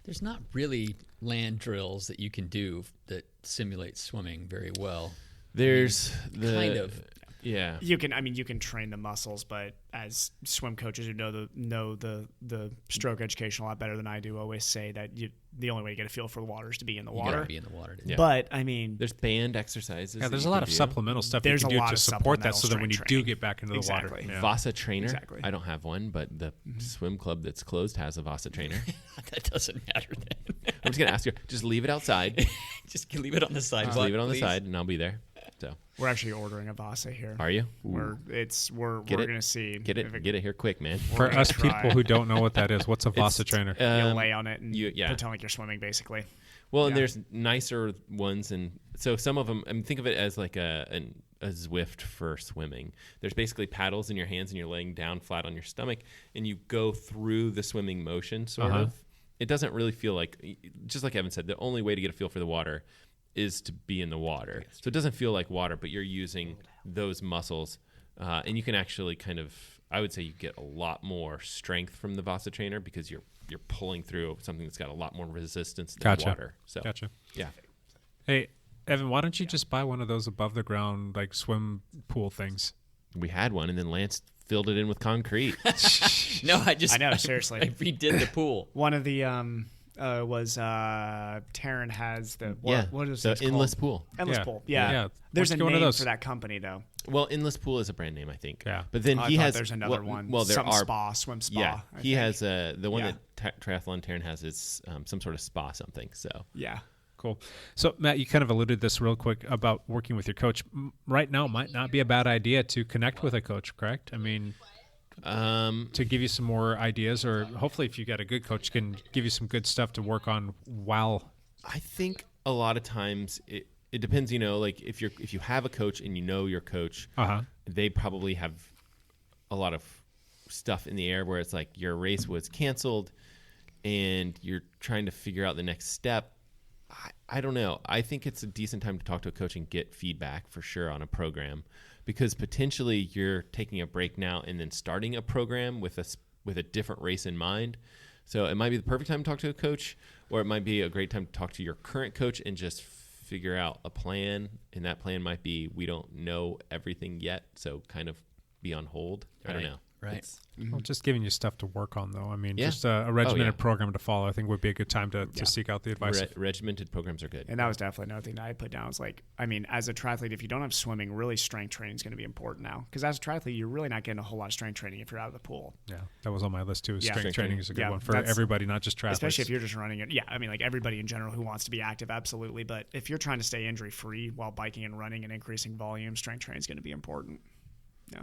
S3: there's not really land drills that you can do that simulate swimming very well.
S2: There's
S3: kind of.
S2: Yeah.
S1: You can train the muscles, but as swim coaches who know the stroke education a lot better than I do always say that the only way to get a feel for the water is to be in the water.
S3: You gotta be in the water.
S2: Yeah.
S1: But
S2: there's band exercises.
S10: Yeah, there's a lot of supplemental stuff you can do to support that, so that when you do get back into the water.
S2: Yeah. Vasa trainer. Exactly. I don't have one, but the swim club that's closed has a Vasa trainer.
S3: That doesn't matter then.
S2: I'm just gonna ask you. Just leave it outside.
S3: Just leave it on the side.
S2: Just leave it on the side, and I'll be there. So
S1: we're actually ordering a Vasa here.
S2: Are you?
S1: We're gonna see.
S2: Get it here quick, man.
S10: For us people who don't know what that is, what's a Vasa trainer?
S1: You lay on it and pretend like you're swimming, basically.
S2: Well, and there's nicer ones, and so some of them. Think of it as like a Zwift for swimming. There's basically paddles in your hands, and you're laying down flat on your stomach, and you go through the swimming motion, sort of. It doesn't really feel like, just like Evan said, the only way to get a feel for the water is to be in the water. So it doesn't feel like water, but you're using those muscles, and you can actually I would say you get a lot more strength from the Vasa trainer because you're pulling through something that's got a lot more resistance than water. So yeah.
S10: Hey, Evan, why don't you just buy one of those above the ground like swim pool things?
S2: We had one, and then Lance filled it in with concrete.
S3: No, I
S1: know, seriously.
S3: I redid the pool.
S1: One of the Taryn has the what is
S2: the
S1: it
S2: endless
S1: called?
S2: pool.
S1: Endless pool. Yeah. There's a name for that company though.
S2: Well, Endless Pool is a brand name, I think.
S10: Yeah.
S2: But then he has
S1: there's another one.
S2: Well, there
S1: some
S2: are
S1: spa, swim spa.
S2: Yeah. He has the one that Triathlon Taryn has is some sort of spa something. So
S1: yeah.
S10: Cool. So, Matt, you kind of alluded this real quick about working with your coach. Right now might not be a bad idea to connect with a coach, correct? I mean, to give you some more ideas, or hopefully if you got a good coach, can give you some good stuff to work on while.
S2: I think a lot of times it depends, like if you have a coach and you know your coach, they probably have a lot of stuff in the air where it's like your race was canceled and you're trying to figure out the next step. I don't know. I think it's a decent time to talk to a coach and get feedback for sure on a program, because potentially you're taking a break now and then starting a program with a different race in mind. So it might be the perfect time to talk to a coach, or it might be a great time to talk to your current coach and just figure out a plan. And that plan might be, we don't know everything yet, so kind of be on hold. I don't know.
S3: Right.
S10: Well, just giving you stuff to work on, though. I mean, just a regimented program to follow, I think would be a good time to seek out the advice.
S2: Regimented programs are good.
S1: And that was definitely another thing that I put down. It's like, I mean, as a triathlete, if you don't have swimming, really strength training is going to be important now. Because as a triathlete, you're really not getting a whole lot of strength training if you're out of the pool.
S10: Yeah, that was on my list, too. Strength training is a good one for everybody, not just triathletes.
S1: Especially if you're just running it. Yeah, I mean, like everybody in general who wants to be active, absolutely. But if you're trying to stay injury-free while biking and running and increasing volume, strength training is going to be important. Yeah.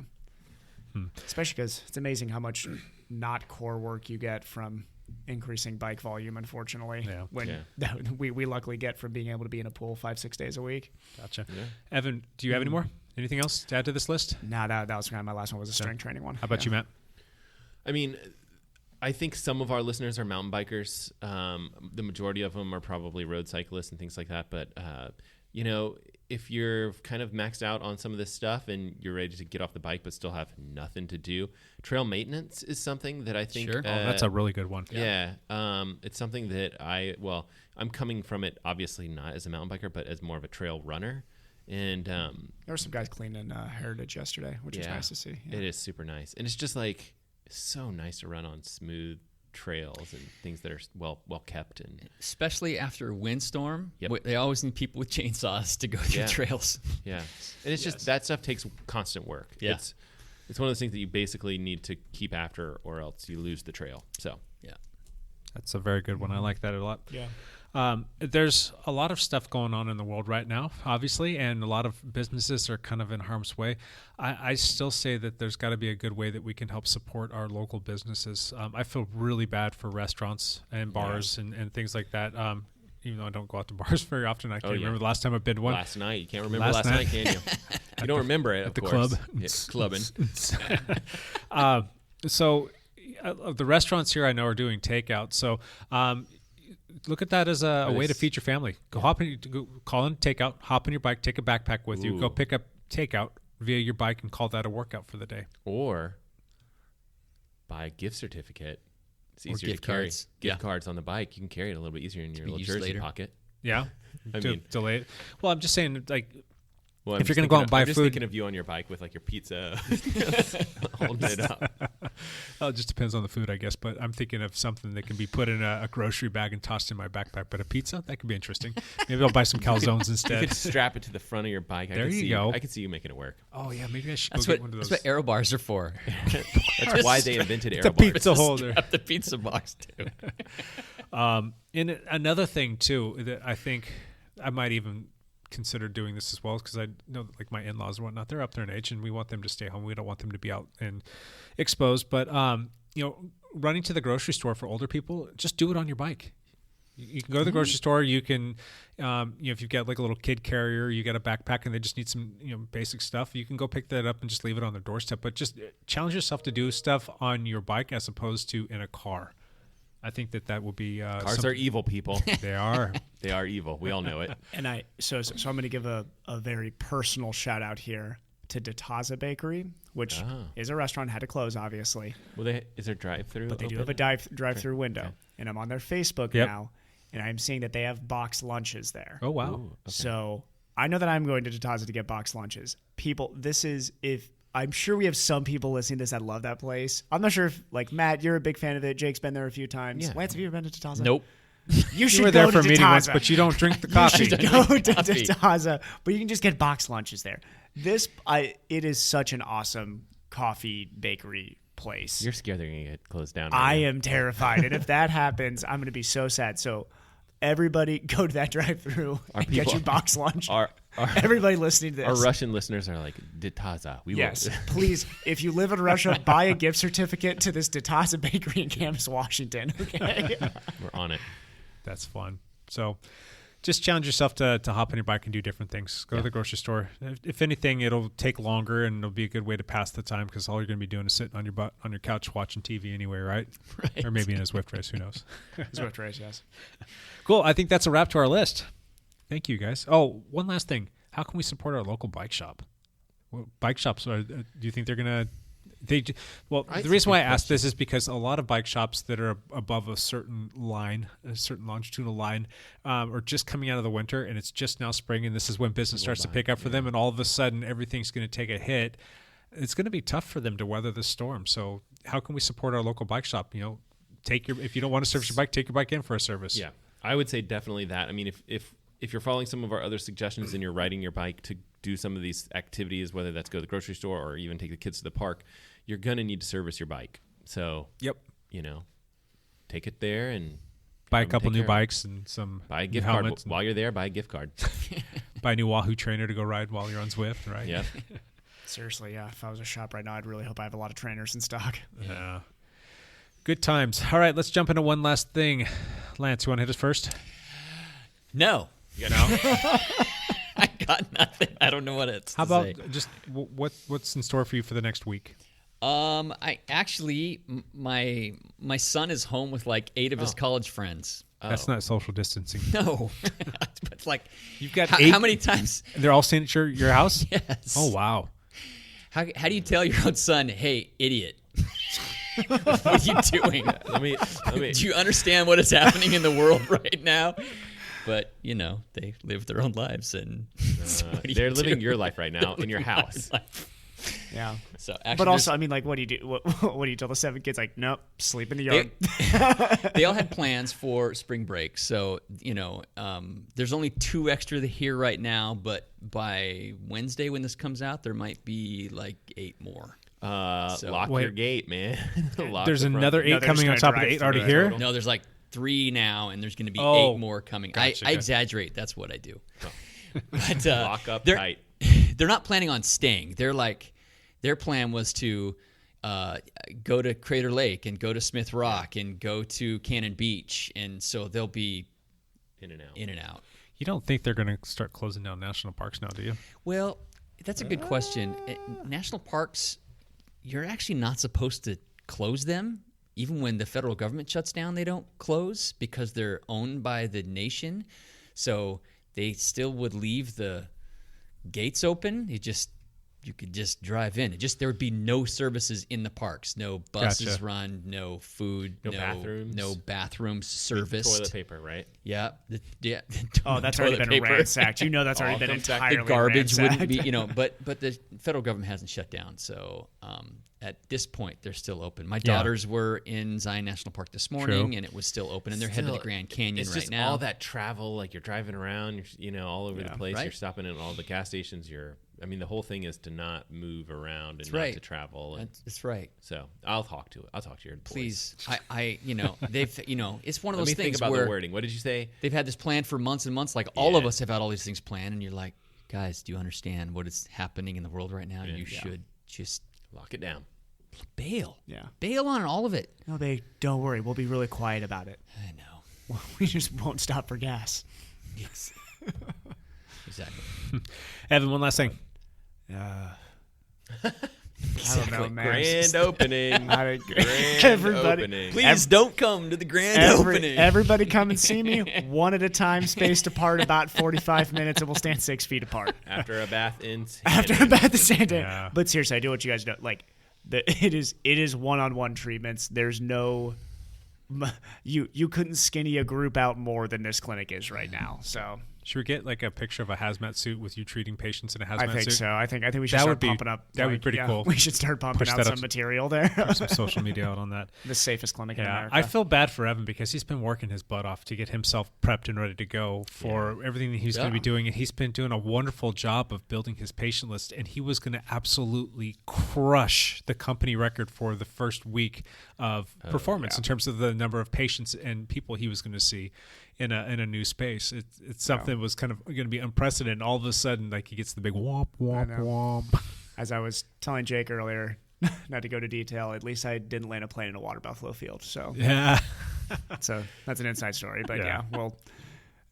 S1: Especially because it's amazing how much not core work you get from increasing bike volume, unfortunately.
S10: Yeah.
S1: That we luckily get from being able to be in a pool 5-6 days a week.
S10: Gotcha. Yeah. Evan, do you have any more? Anything else to add to this list?
S1: No, that was kind of my last one, was a strength training one.
S10: How about you, Matt?
S2: I mean, I think some of our listeners are mountain bikers. The majority of them are probably road cyclists and things like that. But, if you're kind of maxed out on some of this stuff and you're ready to get off the bike but still have nothing to do, trail maintenance is something that I think...
S3: Sure.
S10: That's a really good one.
S2: Yeah. It's something that I'm coming from it, obviously not as a mountain biker, but as more of a trail runner. And
S1: there were some guys cleaning Heritage yesterday, which was nice to see. Yeah.
S2: It is super nice. And it's just like so nice to run on smooth trails and things that are well kept, and
S3: especially after a windstorm.
S2: Yep.
S3: They always need people with chainsaws to go through trails.
S2: Yeah. And it's just that stuff takes constant work.
S3: Yeah.
S2: It's one of those things that you basically need to keep after, or else you lose the trail. So
S10: that's a very good one. I like that a lot.
S1: Yeah.
S10: There's a lot of stuff going on in the world right now, obviously, and a lot of businesses are kind of in harm's way. I still say that there's got to be a good way that we can help support our local businesses. I feel really bad for restaurants and bars and things like that. Even though I don't go out to bars very often, I can't remember the last time I've been to one.
S2: Last night. You can't remember last night, can you? You don't remember it,
S10: at
S2: of
S10: the
S2: course.
S10: club.
S2: Yeah, clubbing.
S10: So the restaurants here I know are doing takeout. So look at that as a way to feed your family. Call in takeout, hop on your bike, take a backpack with you, go pick up takeout via your bike and call that a workout for the day.
S2: Or buy a gift certificate. It's easier
S3: gift
S2: to carry.
S3: cards.
S2: Gift cards on the bike. You can carry it a little bit easier in your little jersey
S3: later.
S2: pocket.
S10: Yeah.
S2: I mean,
S10: delay it. Well, I'm just saying, like,
S2: well,
S10: if you're going to go out and buy
S2: I'm just
S10: food,
S2: thinking of you on your bike with like your pizza, holding it up.
S10: Well, it just depends on the food, I guess. But I'm thinking of something that can be put in a grocery bag and tossed in my backpack. But a pizza, that could be interesting. Maybe I'll buy some calzones instead.
S2: You could strap it to the front of your bike.
S10: There you go.
S2: I could see you making it work.
S10: Oh yeah, maybe I should
S3: That's
S10: go
S3: what
S10: get one of those.
S3: that's what aero bars are for.
S2: That's why they invented aero
S10: the
S2: bars.
S10: pizza holder.
S3: Strap the pizza box too.
S10: And another thing too that I think I might even consider doing this as well, because I know that, like, my in-laws and whatnot, they're up there in age and we want them to stay home. We don't want them to be out and exposed. But running to the grocery store for older people, just do it on your bike. You can go to the grocery store. You can, if you've got like a little kid carrier, you got a backpack and they just need some, basic stuff. You can go pick that up and just leave it on their doorstep. But just challenge yourself to do stuff on your bike as opposed to in a car. I think that will be.
S2: Cars are evil, people.
S10: They are.
S2: They are evil. We all know it.
S1: And so I'm going to give a very personal shout out here to Detaza Bakery, which is a restaurant, had to close, obviously.
S2: Well, is there drive-through?
S1: But they do have a drive-through window. Okay. And I'm on their Facebook now, and I'm seeing that they have boxed lunches there.
S10: Oh, wow.
S2: Ooh, okay.
S1: So I know that I'm going to Detaza to get boxed lunches. People, I'm sure we have some people listening to this that love that place. I'm not sure if, like, Matt, you're a big fan of it. Jake's been there a few times.
S2: Yeah.
S1: Lance, have you ever been to Detaza?
S3: Nope.
S1: You should
S10: You were
S1: go
S10: there
S1: to
S10: for a meeting once,
S1: Detaza.
S10: but you don't drink the coffee.
S1: You should go to Detaza, but you can just get boxed lunches there. It is such an awesome coffee bakery place.
S2: You're scared they're going to get closed down.
S1: I am terrified. And if that happens, I'm going to be so sad. So everybody go to that drive-thru and get your box lunch. Everybody listening to this.
S2: Our Russian listeners are like, Detaza.
S1: Yes, please. If you live in Russia, buy a gift certificate to this Detaza Bakery in Camas, Washington. Okay.
S2: We're on it.
S10: That's fun. So just challenge yourself to hop on your bike and do different things. Go to the grocery store. If anything, it'll take longer and it'll be a good way to pass the time, because all you're going to be doing is sitting on your butt on your couch watching TV anyway, right? Or maybe in a Zwift race. Who knows?
S1: Zwift race, yes.
S10: Cool. I think that's a wrap to our list. Thank you, guys. Oh, one last thing. How can we support our local bike shop? Well, bike shops, do you think they're going to... the reason why I asked this is because a lot of bike shops that are above a certain line, a certain longitudinal line, are just coming out of the winter, and it's just now spring, and this is when business starts to pick up for them, and all of a sudden everything's going to take a hit. It's going to be tough for them to weather the storm. So how can we support our local bike shop? If you don't want to service your bike, take your bike in for a service.
S2: Yeah, I would say definitely that. I mean, if you're following some of our other suggestions and you're riding your bike to do some of these activities, whether that's go to the grocery store or even take the kids to the park, you're going to need to service your bike. So, take it there and
S10: buy a couple new bikes and some
S2: buy a gift card. While you're there, buy a gift card.
S10: Buy a new Wahoo trainer to go ride while you're on Zwift, right?
S2: Yeah.
S1: Seriously, yeah. If I was a shop right now, I'd really hope I have a lot of trainers in stock.
S10: Yeah. Good times. All right, let's jump into one last thing. Lance, you want to hit us first?
S3: No.
S2: You got no?
S3: I got nothing. I don't know what it's.
S10: How about just what's in store for you for the next week?
S3: I actually, my son is home with like 8 of his college friends.
S10: That's not social distancing.
S3: No, but like
S10: you've got
S3: how many times?
S10: They're all staying at your house.
S3: Yes.
S10: Oh wow.
S3: How do you tell your own son, "Hey, idiot"? What are you doing?
S2: Let me.
S3: Do you understand what is happening in the world right now? But they live their own lives, and
S2: they're living your life right now in your house.
S1: Yeah.
S3: So, actually,
S1: but also, I mean, like, what do you do? What do you tell the 7 kids? Like, nope, sleep in the yard.
S3: They all had plans for spring break, so there's only 2 extra here right now. But by Wednesday, when this comes out, there might be like 8 more.
S2: Lock your gate, man.
S10: There's another 8 coming on top of the 8 already here.
S3: No, there's like 3 now, and there's going to be 8 more coming.
S10: Gotcha,
S3: I exaggerate. That's what I do.
S2: Oh.
S3: But
S2: lock up tight.
S3: They're not planning on staying. They're like, their plan was to go to Crater Lake and go to Smith Rock and go to Cannon Beach, and so they'll be
S2: in and out.
S10: You don't think they're going to start closing down national parks now, do you?
S3: Well, that's a good question. National parks, you're actually not supposed to close them. Even when the federal government shuts down, they don't close because they're owned by the nation. So they still would leave the gates open. You could just drive in. There would be no services in the parks. No buses run, no food, no bathrooms serviced.
S2: Toilet paper, right?
S3: Yeah.
S1: Oh, that's already been ransacked. That's already been entirely
S3: the garbage
S1: ransacked.
S3: wouldn't be, but the federal government hasn't shut down. So at this point, they're still open. My daughters were in Zion National Park this morning, and it was still open, and they're headed to the Grand Canyon
S2: it's
S3: right
S2: just
S3: now.
S2: All that travel, like you're driving around, you're, all over the place.
S3: Right?
S2: You're stopping at all the gas stations. The whole thing is to not move around and not to travel.
S3: That's right.
S2: So I'll talk to your employees.
S3: Please, they've, it's one of those
S2: Let me
S3: things
S2: think about
S3: where
S2: the wording. What did you say?
S3: They've had this plan for months and months. Like all of us have had all these things planned, and you're like, guys, do you understand what is happening in the world right now? You should just
S2: lock it down.
S3: Bail.
S1: Yeah.
S3: Bail on all of it.
S1: No, don't worry. We'll be really quiet about it.
S3: I know.
S1: We just won't stop for gas.
S3: Yes. Exactly.
S10: Evan, one last thing.
S1: I don't know, man.
S2: Grand opening.
S1: Everybody,
S2: opening.
S3: Please don't come to the grand opening.
S1: Everybody come and see me, one at a time, spaced apart about 45 minutes, and we'll stand 6 feet apart.
S2: After a bath in
S1: Santa.
S10: Yeah.
S1: But seriously, I do what you guys know. Like, it is one-on-one treatments. There's no... You couldn't skinny a group out more than this clinic is right now. So
S10: should we get like a picture of a hazmat suit with you treating patients in a hazmat suit?
S1: I think so. I think we should start pumping up.
S10: That would be pretty cool.
S1: We should start pumping out some material there.
S10: Put some social media out on that.
S1: The safest clinic in America.
S10: I feel bad for Evan because he's been working his butt off to get himself prepped and ready to go for everything that he's going to be doing, and he's been doing a wonderful job of building his patient list. And he was going to absolutely crush the company record for the first week of performance in terms of the number of patients and people he was going to see in a new space. It's something that was kind of going to be unprecedented. And all of a sudden, like, he gets the big womp womp womp.
S1: As I was telling Jake earlier, not to go to detail, at least I didn't land a plane in a water buffalo field. So
S10: yeah,
S1: so that's an inside story. But well,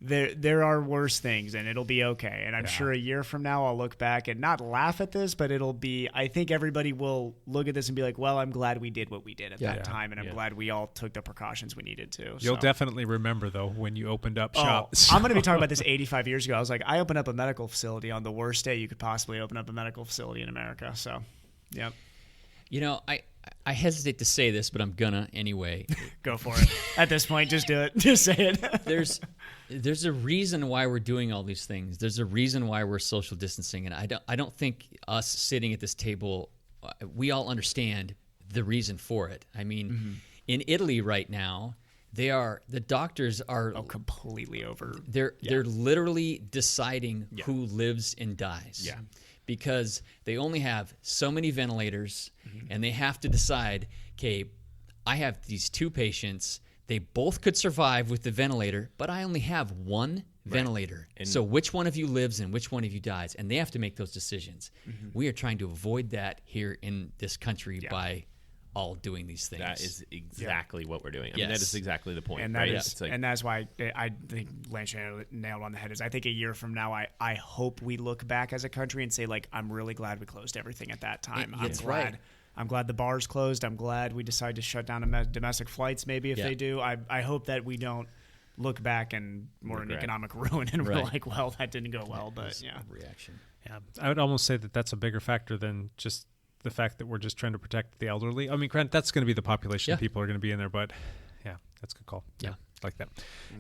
S1: there are worse things, and it'll be okay. And I'm sure a year from now I'll look back and not laugh at this, but I think everybody will look at this and be like, well, I'm glad we did what we did at that time, and I'm glad we all took the precautions we needed to.
S10: You'll definitely remember, though, when you opened up shop.
S1: I'm going to be talking about this 85 years ago. I was like, I opened up a medical facility on the worst day you could possibly open up a medical facility in America. So, yep.
S3: I hesitate to say this, but I'm gonna anyway.
S1: Go for it. At this point, just do it. Just say it.
S3: There's a reason why we're doing all these things. There's a reason why we're social distancing, and I don't think us sitting at this table, we all understand the reason for it. I mean, in Italy right now, the doctors are
S1: completely over.
S3: They're literally deciding who lives and dies. Yeah. Because they only have so many ventilators, and they have to decide, okay, I have these 2 patients. They both could survive with the ventilator, but I only have one ventilator. And so which one of you lives and which one of you dies? And they have to make those decisions. We are trying to avoid that here in this country by all doing these things.
S2: That is exactly what we're doing. I mean, that is exactly the point,
S1: and
S2: right?
S1: And that's why I think Lance nailed on the head. Is I think a year from now, I hope we look back as a country and say, like, I'm really glad we closed everything at that time. I'm glad the bars closed. I'm glad we decided to shut down domestic flights. Maybe if they do, I hope that we don't look back and more an economic ruin and we're like, well, that didn't go well. But
S3: reaction.
S10: Yeah, I would almost say that that's a bigger factor than just the fact that we're just trying to protect the elderly. I mean, Grant, that's going to be the population. People are going to be in there, but yeah, that's a good call. Yeah, like that.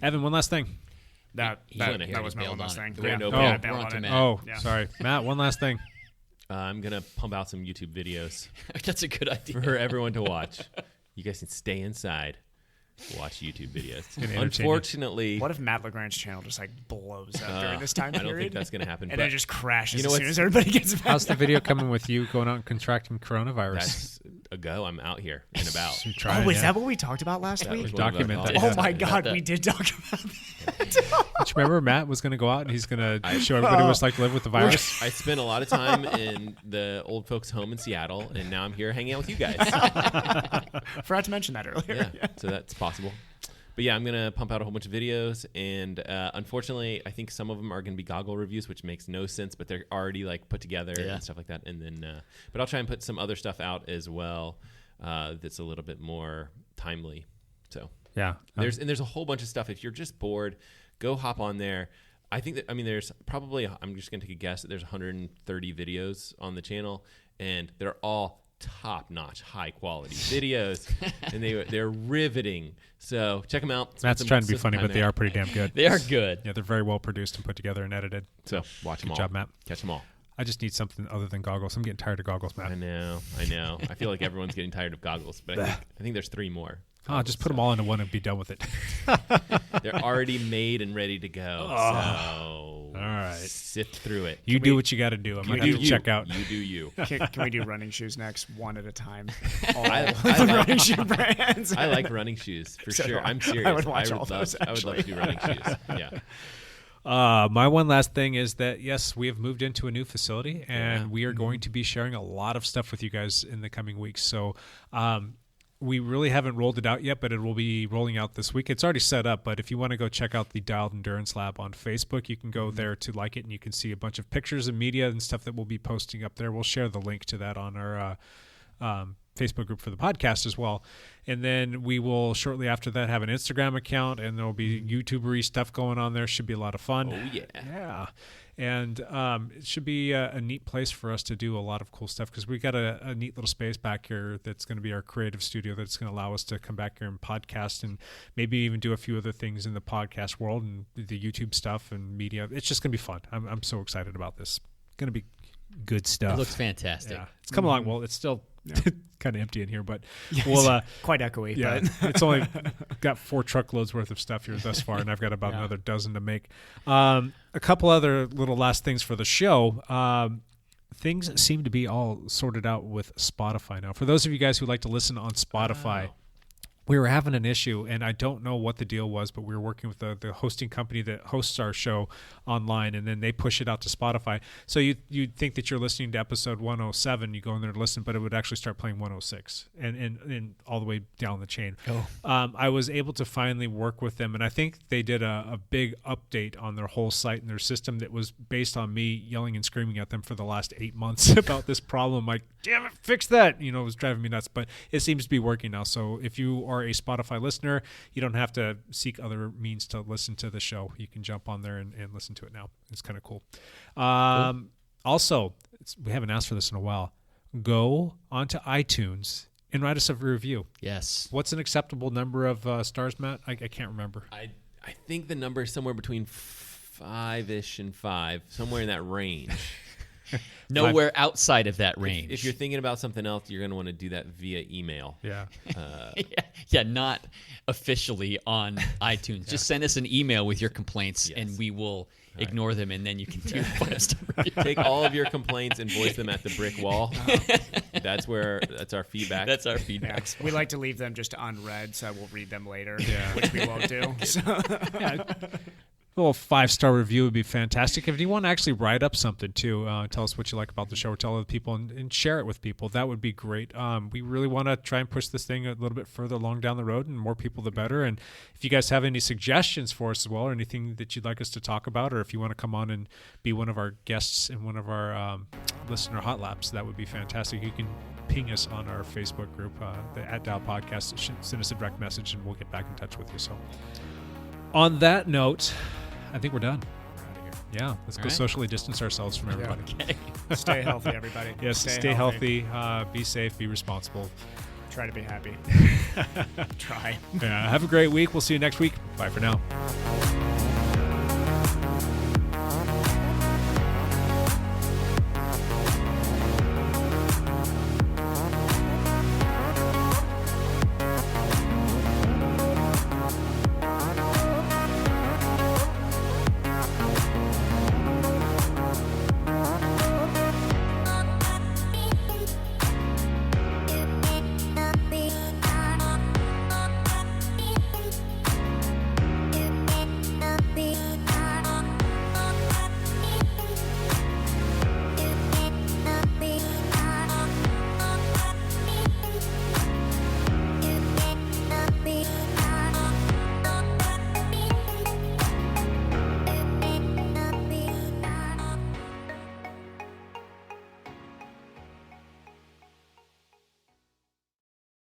S10: Evan, one last thing.
S1: That was my one last thing.
S10: Sorry, Matt. One last thing.
S2: I'm gonna pump out some YouTube videos.
S3: That's a good idea
S2: for everyone to watch. You guys can stay inside. Watch YouTube videos. Unfortunately,
S1: what if Matt LeGrand's channel just like blows up during this time period?
S2: I don't think that's going to happen.
S1: And then just crashes as soon as everybody gets back.
S10: How's the video coming with you going out and contracting coronavirus?
S2: That's a go. I'm out here and about.
S1: Is that what we talked about last week?
S10: Document that.
S1: Oh my God, we did talk about that.
S10: Don't you remember Matt was going to go out and he's going to show everybody what it's like to live with the virus?
S2: I spent a lot of time in the old folks' home in Seattle, and now I'm here hanging out with you guys.
S1: Forgot to mention that earlier.
S2: Yeah, so that's possible. But yeah, I'm going to pump out a whole bunch of videos, and unfortunately, I think some of them are going to be goggle reviews, which makes no sense, but they're already like put together and stuff like that. And then, but I'll try and put some other stuff out as well that's a little bit more timely. So there's a whole bunch of stuff. If you're just bored, go hop on there. I think that there's probably I'm just going to take a guess that there's 130 videos on the channel, and they're all top-notch, high-quality videos, and they're riveting. So check them out.
S10: Matt's trying to be funny, but they are pretty damn good.
S3: They are good.
S10: Yeah, they're very well produced and put together and edited.
S2: So watch them all.
S10: Good job, Matt.
S2: Catch them all.
S10: I just need something other than goggles. I'm getting tired of goggles, Matt.
S2: I know. I feel like everyone's getting tired of goggles, but I think there's 3 more.
S10: Just put them all into one and be done with it.
S2: They're already made and ready to go. So
S10: all right,
S2: sift through it.
S10: You do what you got to do. I'm going to have to check out.
S2: You do you.
S1: Can we do running shoes next, one at a time?
S2: I
S1: like running shoe brands.
S2: I like running shoes for sure. I'm serious.
S1: I would watch all those.
S2: I would love to do running shoes. Yeah.
S10: My one last thing is that, yes, we have moved into a new facility, and we are going to be sharing a lot of stuff with you guys in the coming weeks. So we really haven't rolled it out yet, but it will be rolling out this week. It's already set up, but if you want to go check out the Dialed Endurance Lab on Facebook, you can go there to like it, and you can see a bunch of pictures and media and stuff that we'll be posting up there. We'll share the link to that on our Facebook group for the podcast as well. And then we will shortly after that have an Instagram account, and there'll be YouTuber-y stuff going on there. Should be a lot of fun.
S2: Oh, yeah.
S10: Yeah. And it should be a neat place for us to do a lot of cool stuff, because we got a neat little space back here that's going to be our creative studio that's going to allow us to come back here and podcast and maybe even do a few other things in the podcast world and the YouTube stuff and media. It's just going to be fun. I'm so excited about this. It's going to be good stuff.
S3: It looks fantastic.
S10: Yeah. It's come along. Well, it's still kind of empty in here, but
S1: we'll quite echoey.
S10: Yeah,
S1: but
S10: it's only got 4 truckloads worth of stuff here thus far, and I've got about another dozen to make. A couple other little last things for the show. Things seem to be all sorted out with Spotify now. For those of you guys who like to listen on Spotify, we were having an issue, and I don't know what the deal was, but we were working with the hosting company that hosts our show online, and then they push it out to Spotify. So you'd think that you're listening to episode 107, you go in there to listen, but it would actually start playing 106 and all the way down the chain. I was able to finally work with them, and I think they did a big update on their whole site and their system that was based on me yelling and screaming at them for the last 8 months about this problem. Like, damn it, fix that. It was driving me nuts, but it seems to be working now. So if you are a Spotify listener, you don't have to seek other means to listen to the show. You can jump on there and listen to it now. It's kind of cool. Also, we haven't asked for this in a while. Go onto iTunes and write us a review.
S3: Yes.
S10: What's an acceptable number of stars, Matt? I can't remember.
S2: I think the number is somewhere between 5-ish and 5, somewhere in that range.
S3: Nowhere outside of that range.
S2: If you're thinking about something else, you're going to want to do that via email.
S10: Yeah.
S3: Yeah, not officially on iTunes. Just send us an email with your complaints, and we will ignore them, and then you can do 5-star review.
S2: Take all of your complaints and voice them at the brick wall. That's our feedback.
S3: That's our feedback.
S1: Yeah. We like to leave them just unread, so we'll read them later, which we won't do. So.
S10: little 5-star review would be fantastic. If you want to actually write up something too, tell us what you like about the show, or tell other people and share it with people. That would be great. We really want to try and push this thing a little bit further along down the road, and more people the better. And if you guys have any suggestions for us as well, or anything that you'd like us to talk about, or if you want to come on and be one of our guests in one of our listener hot laps, that would be fantastic. You can ping us on our Facebook group, the @Dial Podcast. Send us a direct message and we'll get back in touch with you. So on that note, I think we're done. Yeah, let's go socially distance ourselves from everybody.
S1: Yeah. Okay. Stay healthy, everybody.
S10: Yes, stay healthy. Be safe, be responsible.
S1: Try to be happy. Try.
S10: Yeah, have a great week. We'll see you next week. Bye for now.